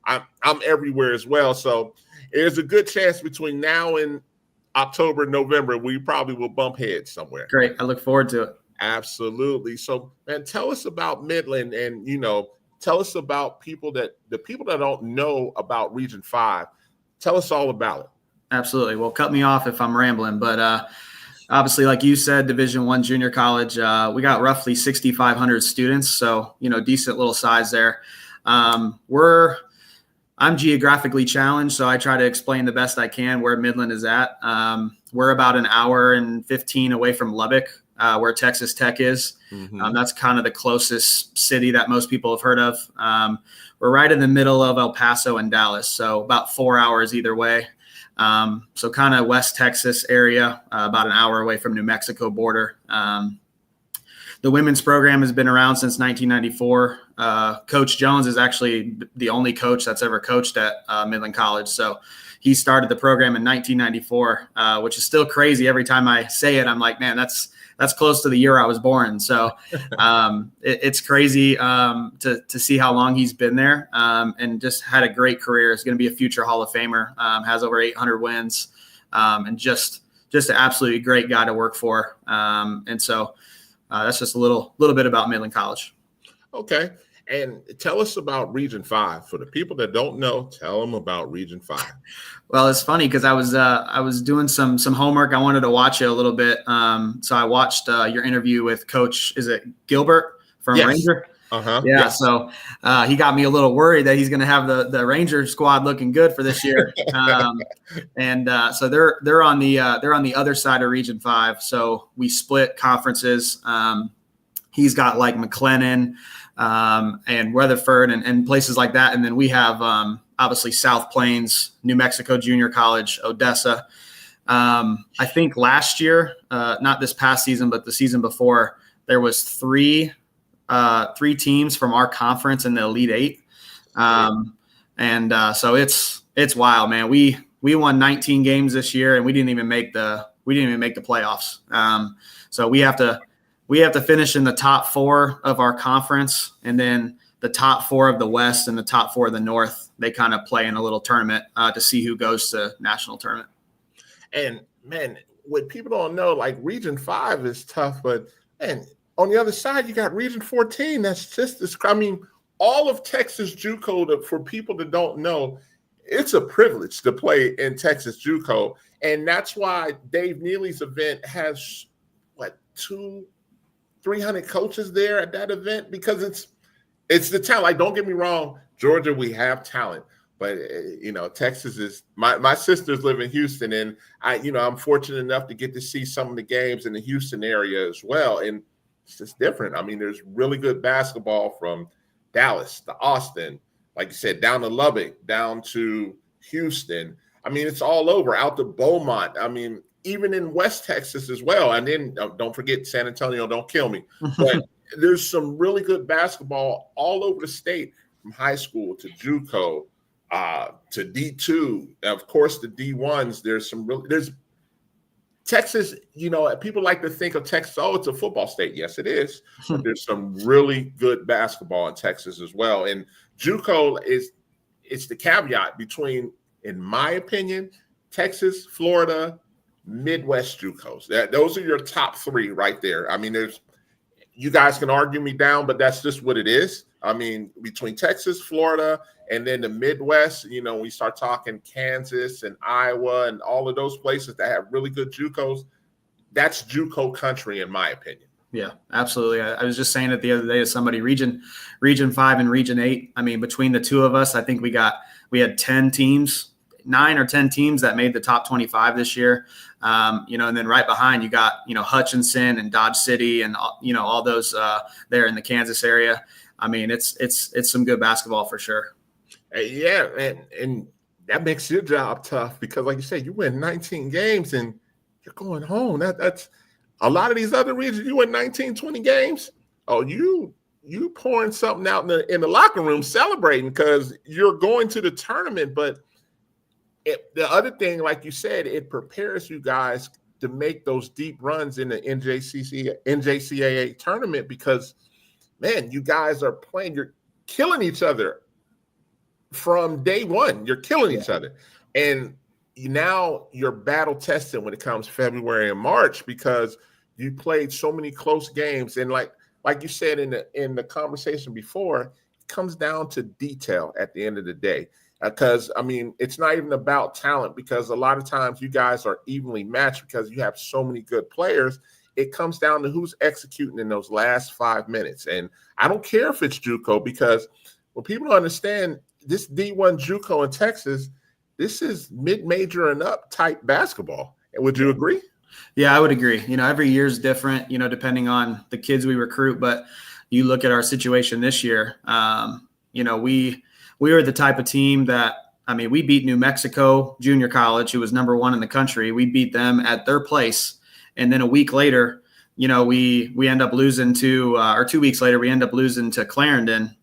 I'm everywhere as well. So there's a good chance between now and October, November, we probably will bump heads somewhere. Great. I look forward to it. Absolutely. So, man, tell us about Midland, and, tell us about the people that don't know about Region 5. Tell us all about it. Absolutely. Well, cut me off if I'm rambling, but obviously, like you said, Division I junior college, we got roughly 6,500 students. So, decent little size there. I'm geographically challenged, so I try to explain the best I can where Midland is at. We're about an hour and 15 away from Lubbock, where Texas Tech is. Mm-hmm. That's kind of the closest city that most people have heard of. We're right in the middle of El Paso and Dallas, so about 4 hours either way. So kind of West Texas area, about an hour away from New Mexico border. The women's program has been around since 1994. Coach Jones is actually the only coach that's ever coached at Midland College. So he started the program in 1994, which is still crazy. Every time I say it, I'm like, man, that's close to the year I was born. So it's crazy to see how long he's been there, and just had a great career. Is going to be a future Hall of Famer. Has over 800 wins, and just an absolutely great guy to work for. And so that's just a little bit about Midland College. Okay. And tell us about Region 5. For the people that don't know, tell them about Region 5. Well, it's funny because I was doing some homework. I wanted to watch it a little bit. So I watched your interview with Coach, is it Gilbert from Ranger? Uh-huh. Yeah. Yes. So he got me a little worried that he's going to have the Ranger squad looking good for this year. So they're on the other side of Region 5. So we split conferences. He's got like McLennan and Weatherford and places like that. And then we have obviously South Plains, New Mexico Junior College, Odessa. I think last year, not this past season, but the season before, there was three teams from our conference in the Elite Eight. So it's wild, man. We won 19 games this year, and we didn't even make the playoffs. So we have to finish in the top 4 of our conference, and then the top 4 of the West and the top 4 of the North, they kind of play in a little tournament to see who goes to national tournament. And man, what people don't know, like Region 5 is tough, but And on the other side, you got Region 14. That's just this. I mean, all of Texas JUCO, for people that don't know, it's a privilege to play in Texas JUCO. And that's why Dave Neely's event has, 300 coaches there at that event, because it's the talent. Like, don't get me wrong, Georgia, we have talent. But Texas is my sisters live in Houston, and I'm fortunate enough to get to see some of the games in the Houston area as well. And it's just different. I mean, there's really good basketball from Dallas to Austin, like you said, down to Lubbock, down to Houston. I mean, it's all over, out to Beaumont. I mean, even in West Texas as well. And then don't forget San Antonio, don't kill me. But there's some really good basketball all over the state, from high school to JUCO, to D2, of course, the D1s. There's Texas, people like to think of Texas, oh, it's a football state. Yes, it is. But there's some really good basketball in Texas as well. And JUCO it's the caveat between, in my opinion, Texas, Florida, Midwest JUCOs. Those are your top three right there. I mean, you guys can argue me down, but that's just what it is. I mean, between Texas, Florida, and then the Midwest, we start talking Kansas and Iowa and all of those places that have really good JUCOs. That's JUCO country, in my opinion. Yeah, absolutely. I was just saying it the other day to somebody, Region 5 and Region 8. I mean, between the two of us, I think we had 10 teams, 9 or 10 teams that made the top 25 this year. And then right behind you got, Hutchinson and Dodge City and, all those there in the Kansas area. I mean, it's some good basketball for sure. Yeah. And that makes your job tough, because like you said, you win 19 games and you're going home. That's a lot of these other regions. You win 19, 20 games. Oh, you pouring something out in the locker room, celebrating because you're going to the tournament. But the other thing, like you said, it prepares you guys to make those deep runs in the NJCAA tournament, because, man, you guys are playing. You're killing each other from day one. You're killing each other. And now you're battle tested when it comes February and March, because you played so many close games. And like you said in the conversation before, it comes down to detail at the end of the day. Because, I mean, it's not even about talent, because a lot of times you guys are evenly matched because you have so many good players. It comes down to who's executing in those last 5 minutes. And I don't care if it's JUCO, because when people don't understand, this D1 JUCO in Texas, this is mid-major and up type basketball. Would you agree? Yeah, I would agree. Every year is different, depending on the kids we recruit. But you look at our situation this year, we were the type of team that, we beat New Mexico Junior College, who was number 1 in the country. We beat them at their place. And then a week later, we end up losing to, or 2 weeks later, we end up losing to Clarendon,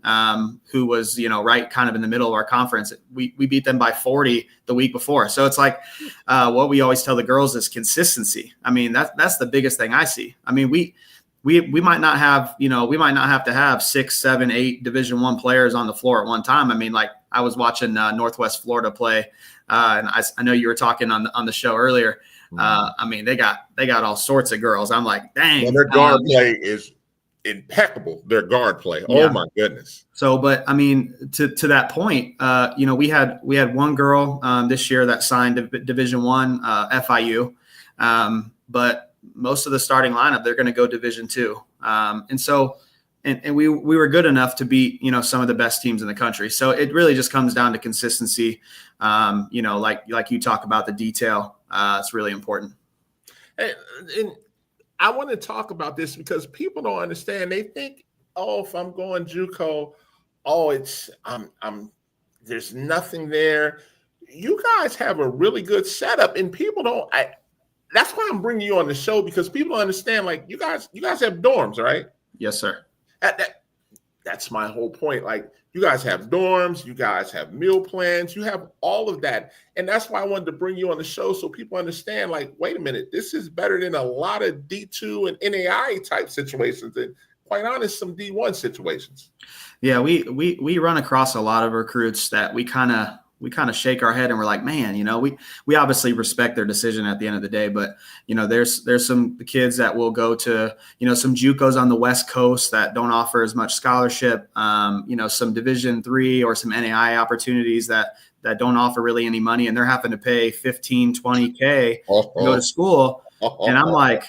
who was, right kind of in the middle of our conference. We beat them by 40 the week before. So it's like what we always tell the girls is consistency. I mean, that's the biggest thing I see. I mean, we might not have, to have 6, 7, 8 Division I players on the floor at one time. I mean, like I was watching Northwest Florida play, and I know you were talking on the show earlier. I mean, they got all sorts of girls. I'm like, dang. And their guard play is impeccable. Their guard play. Yeah. Oh my goodness. So, but I mean, to that point, we had one girl this year that signed Division I FIU, but most of the starting lineup, they're going to go Division II. And so, and we were good enough to beat, some of the best teams in the country. So it really just comes down to consistency. Like you talk about the detail. It's really important. And I want to talk about this because people don't understand. They think, oh, if I'm going JUCO, there's nothing there. You guys have a really good setup, and people don't. That's why I'm bringing you on the show, because people don't understand. Like you guys have dorms, right? Yes, sir. That's my whole point. Like you guys have dorms, you guys have meal plans, you have all of that. And that's why I wanted to bring you on the show, so people understand, like, wait a minute, this is better than a lot of D2 and NAI type situations, and quite honest, some D1 situations. Yeah, we run across a lot of recruits that we kind of of shake our head and we're like, man, we obviously respect their decision at the end of the day, but there's some kids that will go to some JUCOs on the West Coast that don't offer as much scholarship, some Division III or some NAI opportunities that don't offer really any money, and they're having to pay 15, 20K to go to school. And I'm like,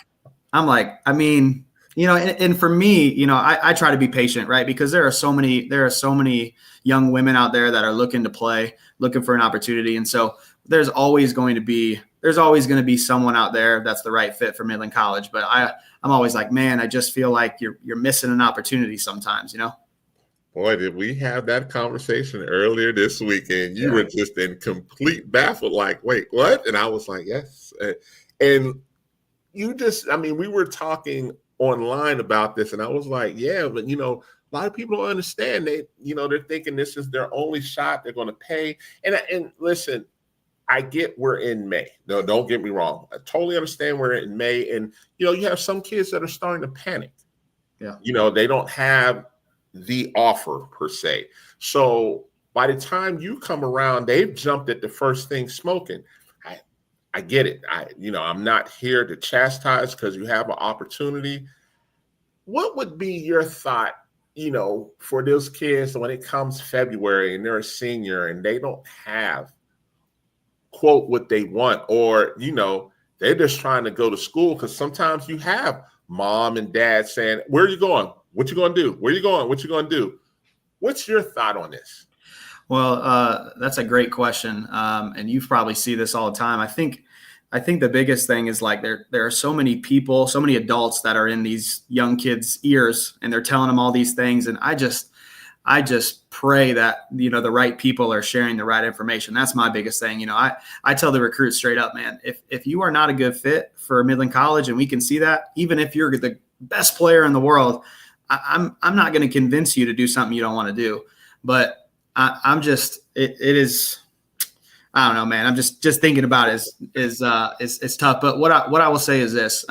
I mean, and for me, I try to be patient, right? Because there are so many young women out there that are looking to play, looking for an opportunity. And so there's always going to be someone out there that's the right fit for Midland College. But I'm always like, man, I just feel like you're missing an opportunity sometimes, Boy, did we have that conversation earlier this week, and you were just in complete baffled, like, wait, what? And I was like, yes. And you just, I mean, we were talking online about this, and I was like, yeah, but a lot of people don't understand. They're thinking this is their only shot. They're going to pay. And listen, I get we're in May. No, don't get me wrong. I totally understand we're in May, and you have some kids that are starting to panic. Yeah. They don't have the offer per se. So by the time you come around, they've jumped at the first thing smoking. I get it. I'm not here to chastise because you have an opportunity. What would be your thought, for those kids when it comes February and they're a senior and they don't have, quote, what they want, or, they're just trying to go to school? Because sometimes you have mom and dad saying, where are you going? What you going to do? Where you going? What you going to do? What's your thought on this? Well, that's a great question. And you probably see this all the time. I think the biggest thing is like there are so many people, so many adults that are in these young kids' ears, and they're telling them all these things. And I just pray that, the right people are sharing the right information. That's my biggest thing. I tell the recruits straight up, man, if you are not a good fit for Midland College, and we can see that, even if you're the best player in the world, I'm not going to convince you to do something you don't want to do. But I'm just, it is, I don't know, man. I'm just thinking about it is tough. But what I will say is this: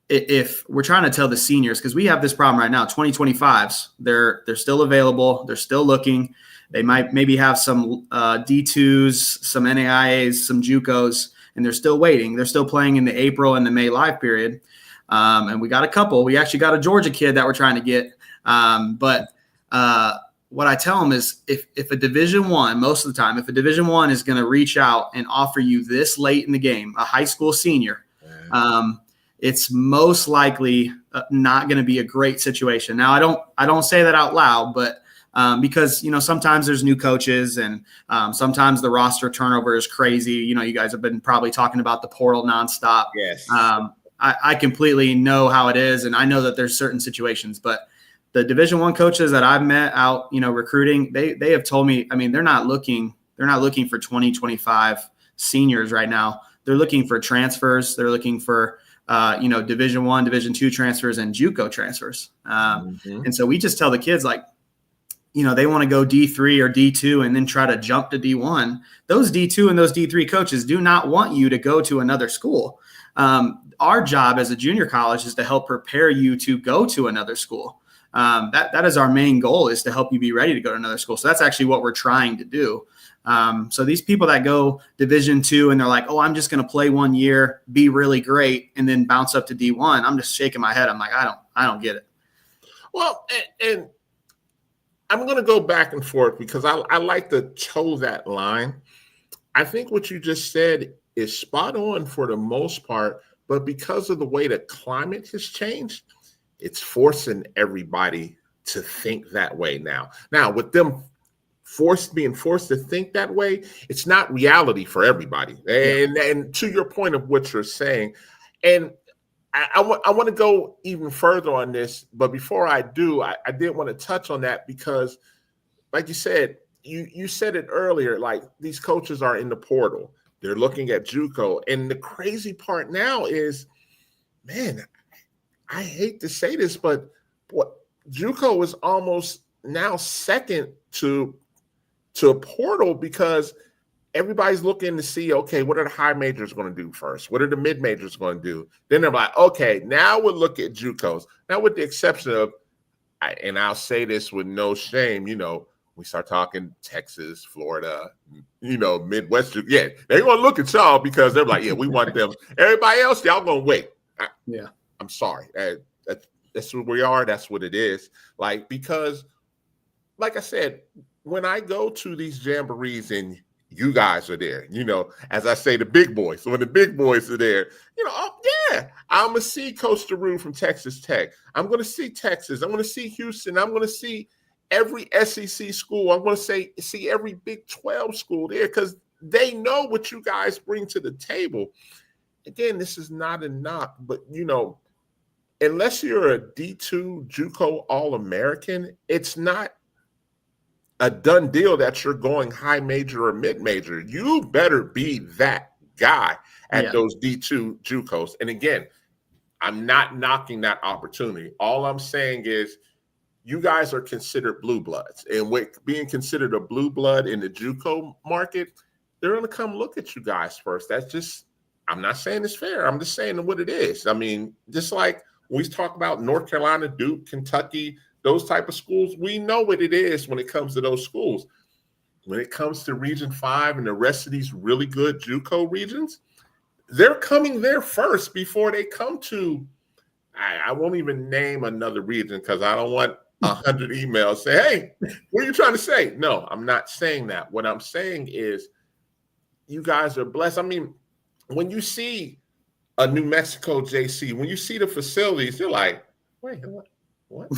if we're trying to tell the seniors, because we have this problem right now, 2025s, they're still available, they're still looking. They might maybe have some D2s, some NAIAs, some JUCOs, and they're still waiting. They're still playing in the April and the May live period. And we got a couple. We actually got a Georgia kid that we're trying to get. But what I tell them is if a Division I, most of the time, if a Division I is going to reach out and offer you this late in the game, a high school senior, it's most likely not going to be a great situation. Now, I don't say that out loud, but because, sometimes there's new coaches and sometimes the roster turnover is crazy. You guys have been probably talking about the portal nonstop. Yes. I completely know how it is, and I know that there's certain situations, but the Division I coaches that I've met out, recruiting, they have told me, I mean, they're not looking for 2025 seniors right now. They're looking for transfers. They're looking for, Division I, Division II transfers and JUCO transfers. And so we just tell the kids, like, they want to go D3 or D2 and then try to jump to D1. Those D2 and those D3 coaches do not want you to go to another school. Our job as a junior college is to help prepare you to go to another school. That is our main goal, is to help you be ready to go to another school. So that's actually what we're trying to do. So these people that go Division II and they're like, oh, I'm just going to play 1 year, be really great, and then bounce up to D1. I'm just shaking my head. I'm like, I don't get it. Well, and I'm going to go back and forth because I like to toe that line. I think what you just said is spot on for the most part, but because of the way the climate has changed, it's forcing everybody to think that way now. Now, with them being forced to think that way, it's not reality for everybody. And to your point of what you're saying, and I want to go even further on this, but before I do, I did want to touch on that because, like you said, you said it earlier, like these coaches are in the portal. They're looking at JUCO. And the crazy part now is, man, I hate to say this, but JUCO is almost now second to a portal because everybody's looking to see, okay, what are the high majors going to do first? What are the mid majors going to do? Then they're like, okay, now we'll look at JUCOs. Now, with the exception of, and I'll say this with no shame, We start talking Texas, Florida, Midwest. Yeah, they're going to look at y'all because they're like, yeah, we want them. Everybody else, y'all going to wait. Yeah. I'm sorry. That's where we are. That's what it is. Because, like I said, when I go to these jamborees and you guys are there, as I say, the big boys. So when the big boys are there, I'm going to see Coach DeRue from Texas Tech. I'm going to see Texas. I'm going to see Houston. I'm going to see every SEC school. I'm going to see every Big 12 school there because they know what you guys bring to the table. Again, this is not a knock, but, unless you're a D2 JUCO All-American, it's not a done deal that you're going high major or mid major. You better be that guy at those D2 JUCOs. And again, I'm not knocking that opportunity. All I'm saying is you guys are considered blue bloods. And with being considered a blue blood in the JUCO market, they're going to come look at you guys first. That's just, I'm not saying it's fair. I'm just saying what it is. I mean, just like we talk about North Carolina, Duke, Kentucky, those type of schools, we know what it is when it comes to those schools. When it comes to Region 5 and the rest of these really good JUCO regions, they're coming there first before they come to, I won't even name another region because I don't want 100 emails say, hey, what are you trying to say? No, I'm not saying that. What I'm saying is you guys are blessed. I mean, when you see a New Mexico JC, when you see the facilities, you're like, wait, what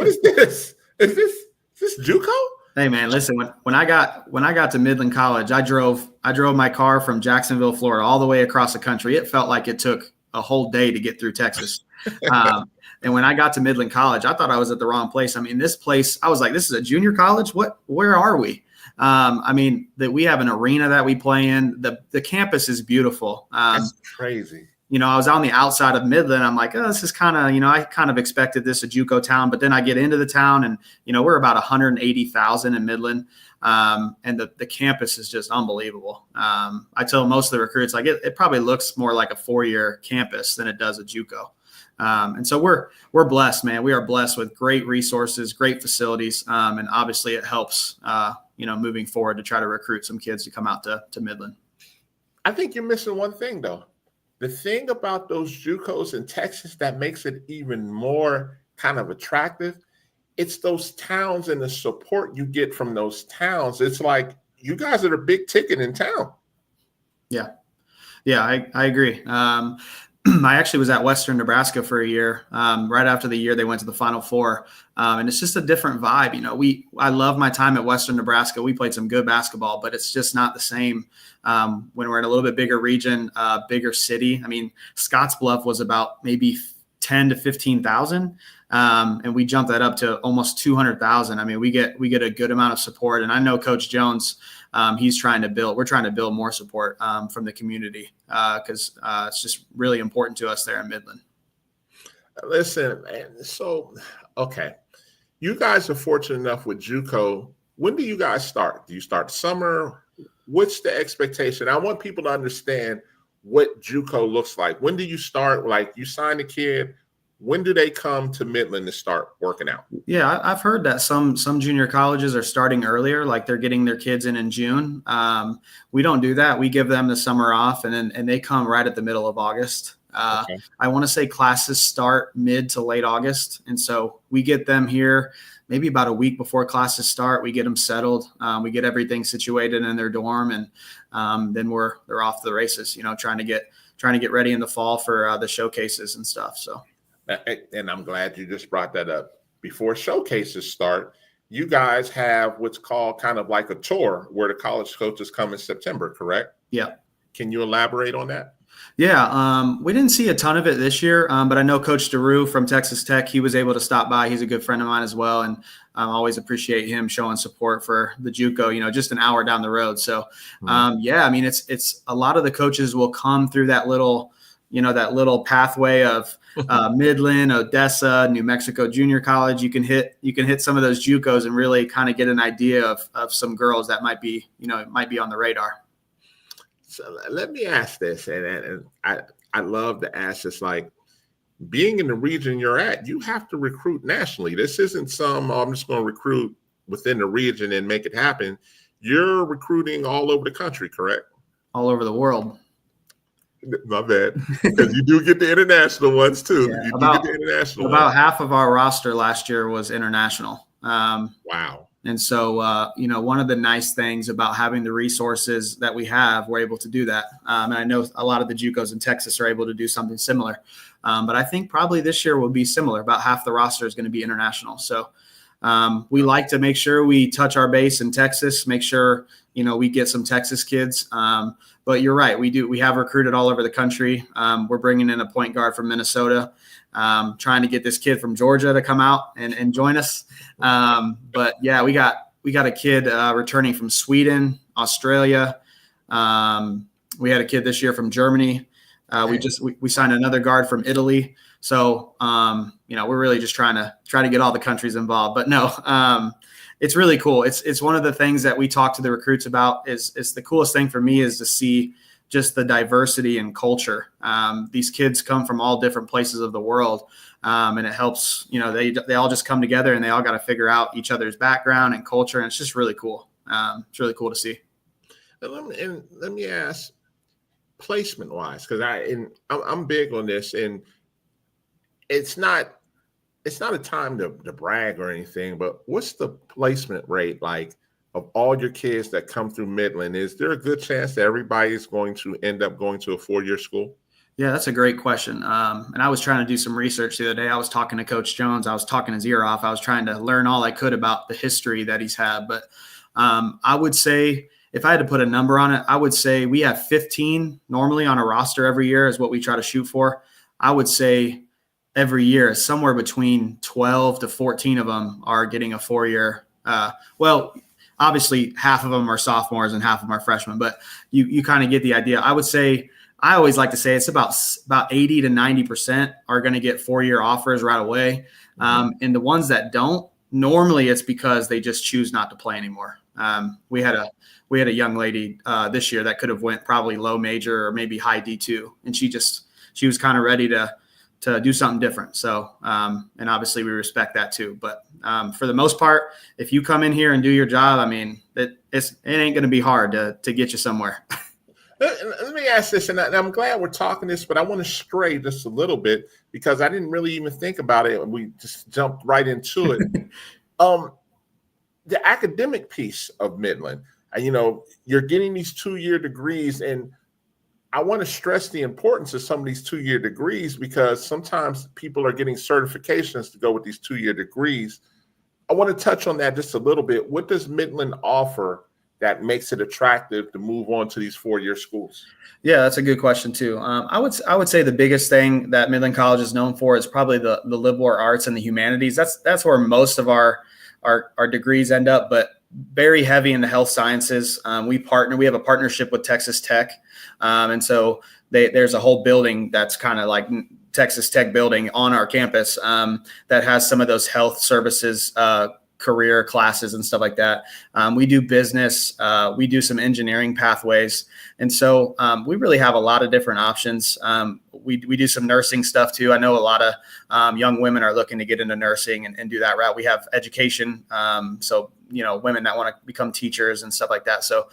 is this? Is this JUCO? Hey man, listen, when I got to Midland College, I drove my car from Jacksonville, Florida, all the way across the country. It felt like it took a whole day to get through Texas. And when I got to Midland College, I thought I was at the wrong place. I mean, this place, I was like, this is a junior college? Where are we? I mean, that we have an arena that we play in. The campus is beautiful. That's crazy. I was on the outside of Midland. I'm like, oh, this is kind of, I kind of expected this a JUCO town, but then I get into the town and, we're about 180,000 in Midland. And the campus is just unbelievable. I tell most of the recruits, like it probably looks more like a 4-year campus than it does a JUCO. And so we're blessed, man. We are blessed with great resources, great facilities. And obviously it helps, moving forward to try to recruit some kids to come out to Midland. I think you're missing one thing though. The thing about those JUCOs in Texas that makes it even more kind of attractive, it's those towns and the support you get from those towns. It's like you guys are the big ticket in town. Yeah, I agree. I actually was at Western Nebraska for a year. Right after the year, they went to the Final Four, and it's just a different vibe. I love my time at Western Nebraska. We played some good basketball, but it's just not the same when we're in a little bit bigger region, bigger city. I mean, Scottsbluff was about maybe 10 to 15,000, and we jumped that up to almost 200,000. I mean, we get a good amount of support, and I know Coach Jones. We're trying to build more support from the community because it's just really important to us there in Midland. Listen, man, so, okay. You guys are fortunate enough with JUCO. When do you guys start? Do you start summer? What's the expectation? I want people to understand what JUCO looks like. When do you start? Like you sign a kid. When do they come to Midland to start working out? Yeah, I've heard that some junior colleges are starting earlier, like they're getting their kids in June. We don't do that. We give them the summer off, and they come right at the middle of August. Okay. I want to say classes start mid to late August, and so we get them here maybe about a week before classes start. We get them settled. We get everything situated in their dorm, and then they're off to the races. Trying to get ready in the fall for the showcases and stuff. So. And I'm glad you just brought that up. Before showcases start, you guys have what's called kind of like a tour where the college coaches come in September, correct? Yeah. Can you elaborate on that? Yeah, we didn't see a ton of it this year, but I know Coach DeRue from Texas Tech, he was able to stop by. He's a good friend of mine as well, and I always appreciate him showing support for the JUCO, just an hour down the road. So, yeah, I mean, it's a lot of the coaches will come through that little pathway of Midland, Odessa, New Mexico Junior College. You can hit some of those JUCOs and really kind of get an idea of some girls that might be on the radar. So let me ask this, and I love to ask this, like being in the region you're at, you have to recruit nationally. This isn't I'm just going to recruit within the region and make it happen. You're recruiting all over the country, correct? All over the world. My bad, because you do get the international ones too. Yeah, you do get the international about ones. half of our roster last year was international. Wow. And so, one of the nice things about having the resources that we have, we're able to do that. And I know a lot of the JUCOs in Texas are able to do something similar. But I think probably this year will be similar. About half the roster is going to be international. So we like to make sure we touch our base in Texas, make sure, we get some Texas kids. But you're right. We have recruited all over the country. We're bringing in a point guard from Minnesota, trying to get this kid from Georgia to come out and join us. But yeah, we got a kid returning from Sweden, Australia. We had a kid this year from Germany. We signed another guard from Italy. So, we're really just trying to get all the countries involved, but no, it's really cool. It's one of the things that we talk to the recruits about is the coolest thing for me is to see just the diversity and culture. These kids come from all different places of the world. And it helps, they all just come together and they all got to figure out each other's background and culture. And it's just really cool. It's really cool to see. And let me ask, placement wise, because I'm big on this, and it's not a time to brag or anything, but what's the placement rate like of all your kids that come through Midland? Is there a good chance that everybody's going to end up going to a 4-year school? Yeah, that's a great question. And I was trying to do some research the other day. I was talking to Coach Jones. I was talking his ear off. I was trying to learn all I could about the history that he's had. But I would say, if I had to put a number on it, I would say we have 15 normally on a roster every year is what we try to shoot for. I would say every year, somewhere between 12 to 14 of them are getting a 4-year. Obviously half of them are sophomores and half of them are freshmen, but you kind of get the idea. I would say, I always like to say it's about 80 to 90% are going to get 4-year offers right away. And the ones that don't, normally it's because they just choose not to play anymore. We had a young lady this year that could have went probably low major or maybe high D2. And she was kind of ready to do something different. So, and obviously we respect that too. But for the most part, if you come in here and do your job, I mean, it ain't going to be hard to get you somewhere. Let me ask this, and I'm glad we're talking this, but I want to stray just a little bit because I didn't really even think about it. We just jumped right into it. The academic piece of Midland, you're getting these 2-year degrees, and I want to stress the importance of some of these 2-year degrees because sometimes people are getting certifications to go with these 2-year degrees. I want to touch on that just a little bit. What does Midland offer that makes it attractive to move on to these 4-year schools? Yeah, that's a good question too. I would say the biggest thing that Midland College is known for is probably the liberal arts and the humanities. That's where most of our degrees end up, but very heavy in the health sciences. We have a partnership with Texas Tech. And so there's a whole building that's kind of like Texas Tech building on our campus that has some of those health services career classes and stuff like that. We do business, we do some engineering pathways. And so we really have a lot of different options. We do some nursing stuff too. I know a lot of young women are looking to get into nursing and do that route. We have education. So, women that want to become teachers and stuff like that. So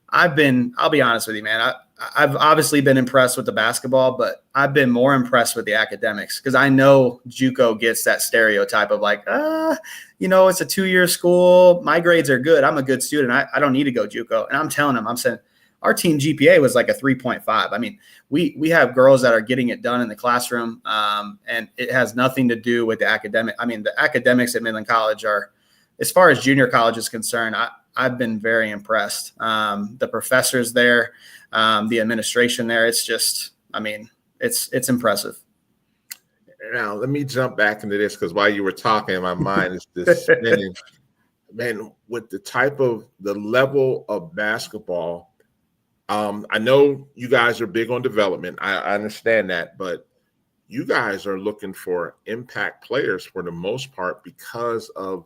I'll be honest with you, man, I've obviously been impressed with the basketball, but I've been more impressed with the academics because I know JUCO gets that stereotype of like, it's a 2-year school. My grades are good. I'm a good student. I don't need to go JUCO. And I'm telling them, I'm saying our team GPA was like a 3.5. I mean, we have girls that are getting it done in the classroom, and it has nothing to do with the academic. I mean, the academics at Midland College are, as far as junior college is concerned, I've been very impressed. The professors there, the administration there, it's just, it's impressive. Now, let me jump back into this because while you were talking, my mind is just spinning. Man, with the level of basketball, I know you guys are big on development. I understand that, but you guys are looking for impact players for the most part because of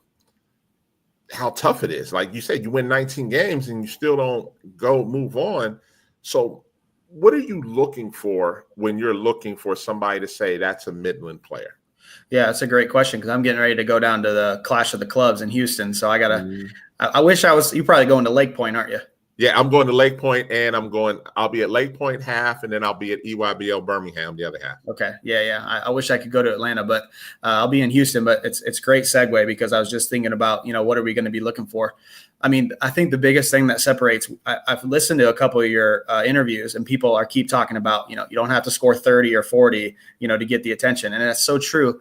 how tough it is. Like you said, you win 19 games and you still don't move on. So what are you looking for when you're looking for somebody to say that's a Midland player? Yeah, that's a great question because I'm getting ready to go down to the Clash of the Clubs in Houston. So I wish I was. You're probably going to Lake Point, aren't you? Yeah, I'm going to Lake Point, and I'll be at Lake Point half, and then I'll be at EYBL Birmingham the other half. Okay. Yeah. I wish I could go to Atlanta, but I'll be in Houston. But it's great segue because I was just thinking about, what are we going to be looking for? I mean, I think the biggest thing that separates, I've listened to a couple of your interviews, and people keep talking about, you don't have to score 30 or 40, to get the attention. And that's so true.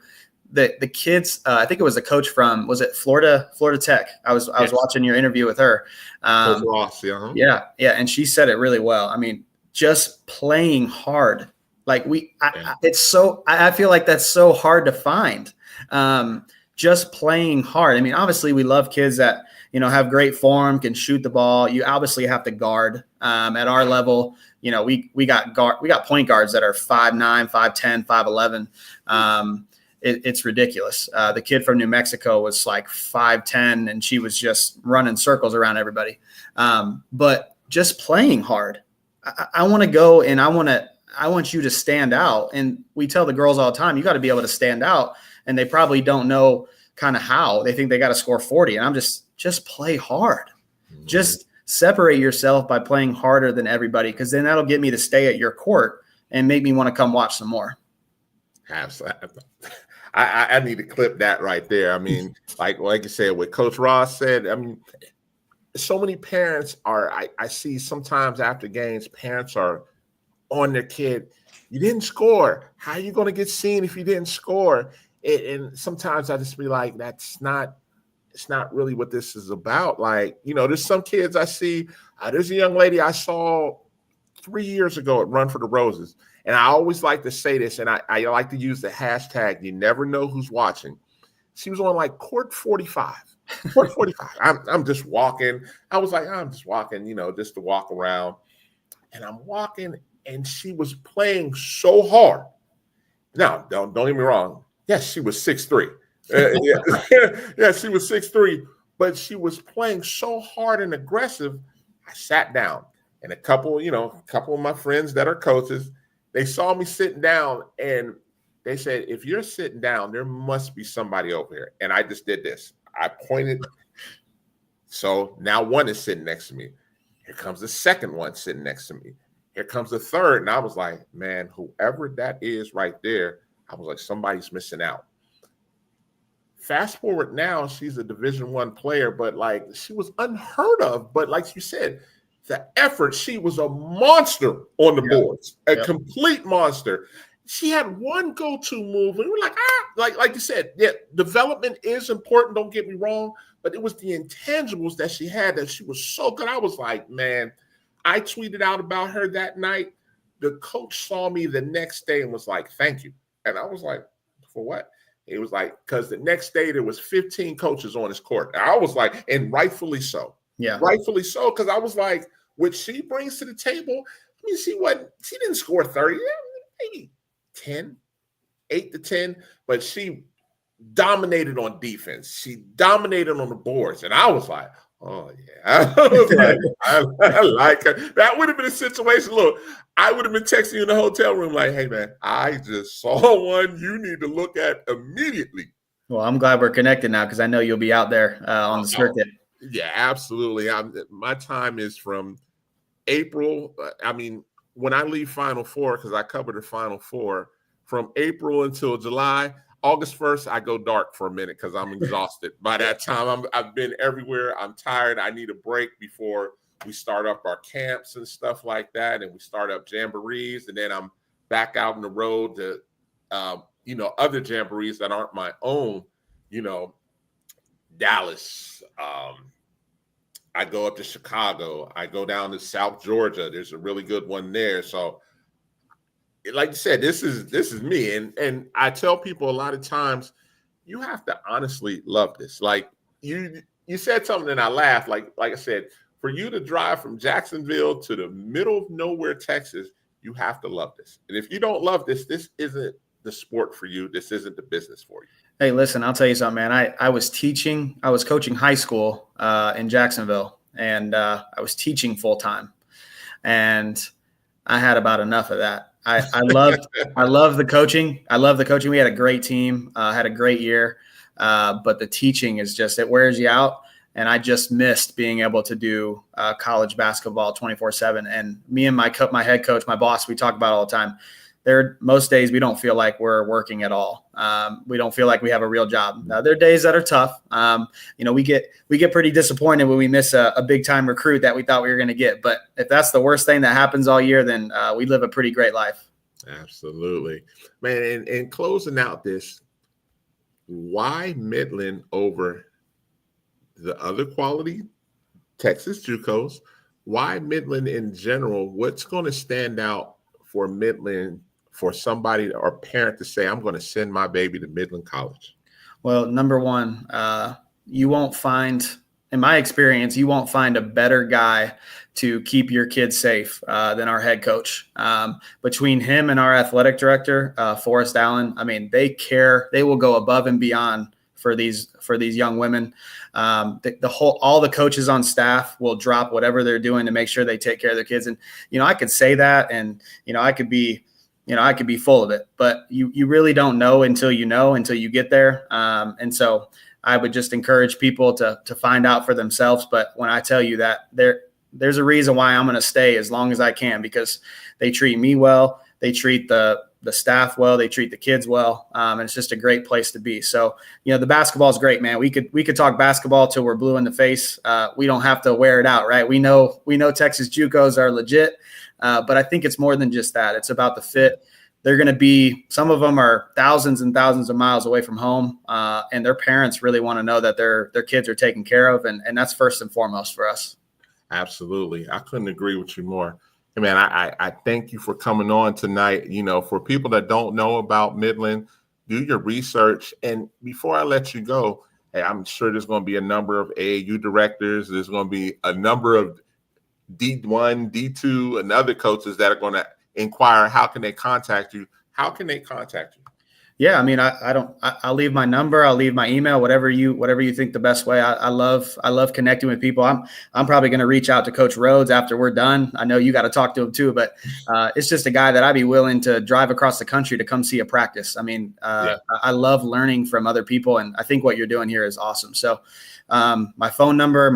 The kids, I think it was the coach from, was it Florida Tech? I was watching your interview with her. Coach Ross, yeah. Yeah. And she said it really well. I mean, just playing hard. Like I feel like that's so hard to find. Just playing hard. I mean, obviously we love kids that, have great form, can shoot the ball. You obviously have to guard. At our level, we got point guards that are 5'9", 5'10", 5'11". It's ridiculous. The kid from New Mexico was like 5'10", and she was just running circles around everybody. But just playing hard. I want to go, and I want you to stand out. And we tell the girls all the time, you got to be able to stand out. And they probably don't know kind of how. They think they got to score 40. And I'm just play hard. Mm-hmm. Just separate yourself by playing harder than everybody, because then that'll get me to stay at your court and make me want to come watch some more. Absolutely. I need to clip that right there. I mean, like you said, what Coach Ross said, I mean, so many parents I see sometimes after games, parents are on their kid. You didn't score. How are you going to get seen if you didn't score? And sometimes I just be like, it's not really what this is about. Like, there's some kids I see. There's a young lady I saw 3 years ago at Run for the Roses. And I always like to say this, and I like to use the hashtag, you never know who's watching. She was on like court 45. Court 45. I'm just walking. I was like, I'm just walking, just to walk around. And I'm walking, and she was playing so hard. Now, don't get me wrong. Yes, she was 6'3". Yeah, she was 6'3", but she was playing so hard and aggressive. I sat down, and a couple of my friends that are coaches, they saw me sitting down, and they said, if you're sitting down, there must be somebody over here. And I just did this. I pointed. So now one is sitting next to me. Here comes the second one sitting next to me. Here comes the third. And I was like, man, whoever that is right there, I was like, somebody's missing out. Fast forward now, she's a Division I player, but like she was unheard of. But like you said, the effort, she was a monster on the boards, a complete monster. She had one go-to move, and we're like, like you said, yeah, development is important, don't get me wrong, but it was the intangibles that she had that she was so good. I was like, man, I tweeted out about her that night. The coach saw me the next day and was like, thank you. And I was like, for what? It was like, because the next day there was 15 coaches on his court. And I was like, and rightfully so. Yeah. Rightfully so, because I was like, what she brings to the table, I mean, she didn't score 30, maybe 10, 8 to 10, but she dominated on defense. She dominated on the boards. And I was like, oh, yeah. I was like, I like her. That would have been a situation. Look, I would have been texting you in the hotel room like, hey, man, I just saw one you need to look at immediately. Well, I'm glad we're connected now because I know you'll be out there on the circuit. Yeah, absolutely. My time is from April. I mean, when I leave Final Four, because I covered the Final Four, from April until July, August 1st, I go dark for a minute because I'm exhausted. By that time, I've been everywhere. I'm tired. I need a break before we start up our camps and stuff like that, and we start up jamborees, and then I'm back out on the road to, other jamborees that aren't my own, Dallas. I go up to Chicago. I go down to South Georgia. There's a really good one there. So, like you said, this is me. And I tell people a lot of times, you have to honestly love this. Like you said something and I laughed. Like I said, for you to drive from Jacksonville to the middle of nowhere, Texas, you have to love this. And if you don't love this, this isn't the sport for you. This isn't the business for you. Hey, listen, I'll tell you something, man. I was coaching high school in Jacksonville, and I was teaching full time, and I had about enough of that. I love the coaching. I love the coaching. We had a great team, had a great year, but the teaching is just, it wears you out. And I just missed being able to do college basketball 24/7. And me and my head coach, my boss, we talk about it all the time. Most days we don't feel like we're working at all. We don't feel like we have a real job. Now, there are days that are tough. We get pretty disappointed when we miss a big time recruit that we thought we were going to get. But if that's the worst thing that happens all year, then we live a pretty great life. Absolutely, man. And closing out this, why Midland over the other quality Texas JUCOs? Why Midland in general? What's going to stand out for Midland for somebody or parent to say, I'm going to send my baby to Midland College? Well, number one, you won't find, in my experience, you won't find a better guy to keep your kids safe than our head coach. Between him and our athletic director, Forrest Allen, I mean, they care. They will go above and beyond for these young women. All the coaches on staff will drop whatever they're doing to make sure they take care of their kids. And, I could say that, and, I could be full of it, but you really don't know until you get there. And so I would just encourage people to find out for themselves. But when I tell you that there's a reason why I'm going to stay as long as I can, because they treat me well. They treat the staff well, they treat the kids well. And it's just a great place to be. So, the basketball is great, man. We could talk basketball till we're blue in the face. We don't have to wear it out, right? We know Texas JUCOs are legit. But I think it's more than just that. It's about the fit. They're going to be, some of them are thousands and thousands of miles away from home. And their parents really want to know that their kids are taken care of. And that's first and foremost for us. Absolutely. I couldn't agree with you more. Hey, man, I thank you for coming on tonight. For people that don't know about Midland, do your research. And before I let you go, hey, I'm sure there's going to be a number of AAU directors. There's going to be a number of D1, D2, and other coaches that are going to inquire, how can they contact you? How can they contact you? Yeah, I mean, I'll leave my number, I'll leave my email, whatever you think the best way. I love connecting with people. I'm probably going to reach out to Coach Rhodes after we're done. I know you got to talk to him too, but it's just a guy that I'd be willing to drive across the country to come see a practice. I mean, I love learning from other people, and I think what you're doing here is awesome. So my phone number,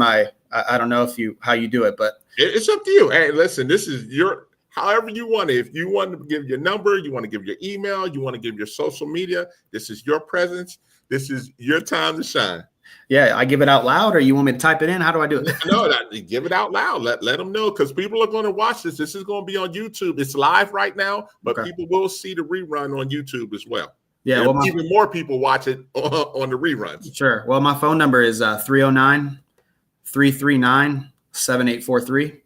I don't know how you do it, but it's up to you. Hey, listen, this is however you want it. If you want to give your number, you want to give your email, you want to give your social media, this is your presence. This is your time to shine. Yeah, I give it out loud, or you want me to type it in? How do I do it? No, give it out loud. Let them know, because people are going to watch this. This is going to be on YouTube. It's live right now, but people will see the rerun on YouTube as well. Yeah, well, even more people watch it on the reruns. Sure. Well, my phone number is 309-339-7843.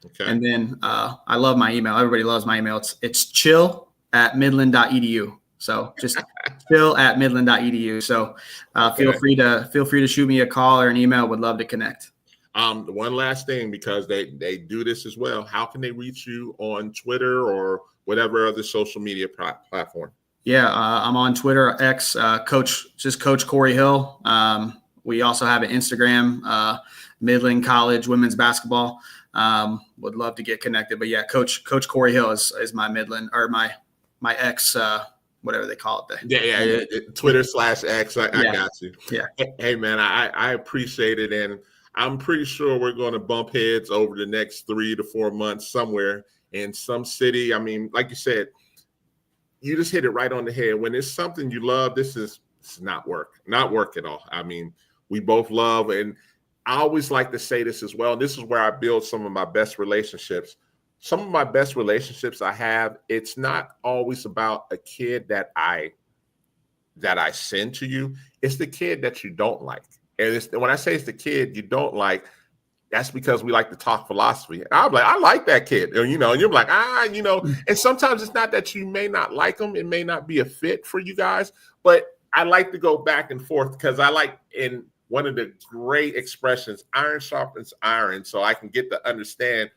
Okay. And then I love my email. Everybody loves my email. It's chill@midland.edu. So just chill@midland.edu. So feel free to shoot me a call or an email. Would love to connect. One last thing, because they do this as well. How can they reach you on Twitter or whatever other social media platform? Yeah, I'm on Twitter, X, Coach Corey Hill. We also have an Instagram, Midland College Women's Basketball. Would love to get connected, but yeah, Coach Corey Hill is my Midland, or my X, whatever they call it. Yeah. Twitter/X. I got you. Yeah. Hey man, I appreciate it. And I'm pretty sure we're going to bump heads over the next 3 to 4 months somewhere in some city. I mean, like you said, you just hit it right on the head. When it's something you love, it's not work at all. I mean, we both love, and I always like to say this as well. And this is where I build some of my best relationships. Some of my best relationships I have, it's not always about a kid that I send to you. It's the kid that you don't like. And when I say it's the kid you don't like, that's because we like to talk philosophy. And I'm like, I like that kid. And you're like, and sometimes it's not that you may not like them. It may not be a fit for you guys, but I like to go back and forth, because I like, in one of the great expressions, iron sharpens iron. So I can get to understand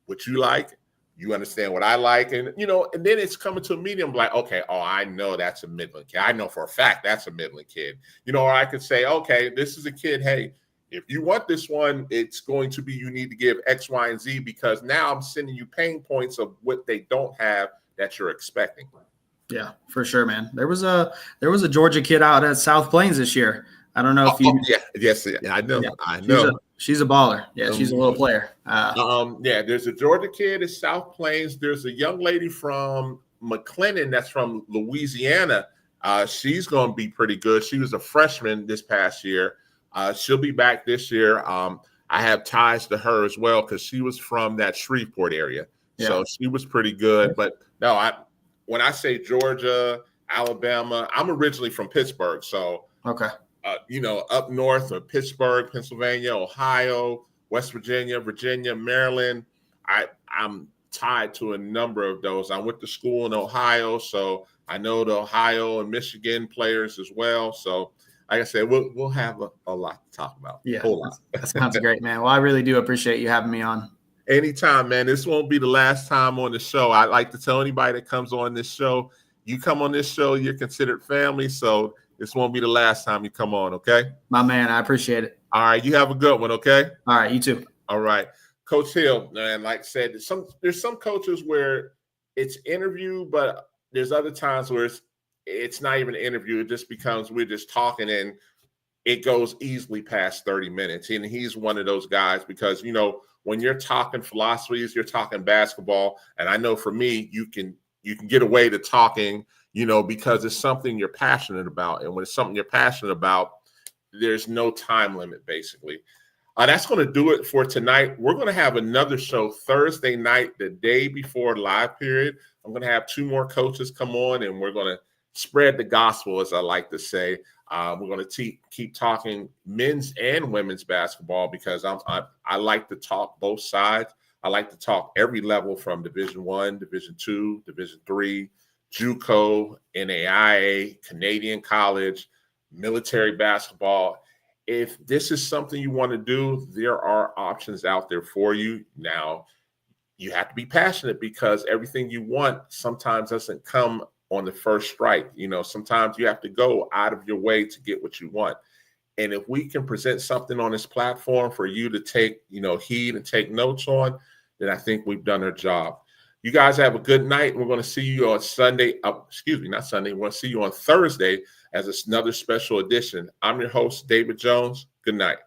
what you like, you understand what I like. And, and then it's coming to a medium like, okay, I know that's a Midland kid. I know for a fact that's a Midland kid, or I could say, okay, this is a kid. Hey, if you want this one, it's going to be, you need to give X, Y, and Z, because now I'm sending you pain points of what they don't have that you're expecting. Yeah, for sure, man. There was a Georgia kid out at South Plains this year. I don't know if you. Yes, I know. Yeah, I know. She's a baller. Yeah, she's a little player. There's a Georgia kid at South Plains. There's a young lady from McLennan that's from Louisiana. She's going to be pretty good. She was a freshman this past year. She'll be back this year. I have ties to her as well because she was from that Shreveport area. Yeah. So she was pretty good. But no, when I say Georgia, Alabama, I'm originally from Pittsburgh. So, okay. Up north of Pittsburgh, Pennsylvania, Ohio, West Virginia, Maryland, I'm tied to a number of those. I went to school in Ohio, so I know the Ohio and Michigan players as well. So, like I said, we'll have a lot to talk about. Yeah, a whole lot. That sounds great, man. Well, I really do appreciate you having me on. Anytime, man. This won't be the last time on the show. I like to tell anybody that comes on this show, you come on this show, you're considered family. So this won't be the last time you come on, okay? My man, I appreciate it. All right, you have a good one, okay? All right, you too. All right. Coach Hill, man, like I said, there's some coaches where it's interview, but there's other times where it's not even an interview. It just becomes we're just talking and it goes easily past 30 minutes. And he's one of those guys because, when you're talking philosophies, you're talking basketball. And I know for me, you can get away to talking, because it's something you're passionate about. And when it's something you're passionate about, there's no time limit, basically. That's going to do it for tonight. We're going to have another show Thursday night, the day before live period. I'm going to have 2 more coaches come on, and we're going to spread the gospel, as I like to say. We're going to keep talking men's and women's basketball because I like to talk both sides. I like to talk every level from Division I, Division II, Division III, JUCO, NAIA, Canadian college, military basketball. If this is something you want to do, there are options out there for you. Now, you have to be passionate because everything you want sometimes doesn't come on the first strike. Sometimes you have to go out of your way to get what you want. And if we can present something on this platform for you to take, heed and take notes on, then I think we've done our job. You guys have a good night. We're going to see you on Sunday. Not Sunday. We're going to see you on Thursday as another special edition. I'm your host, David Jones. Good night.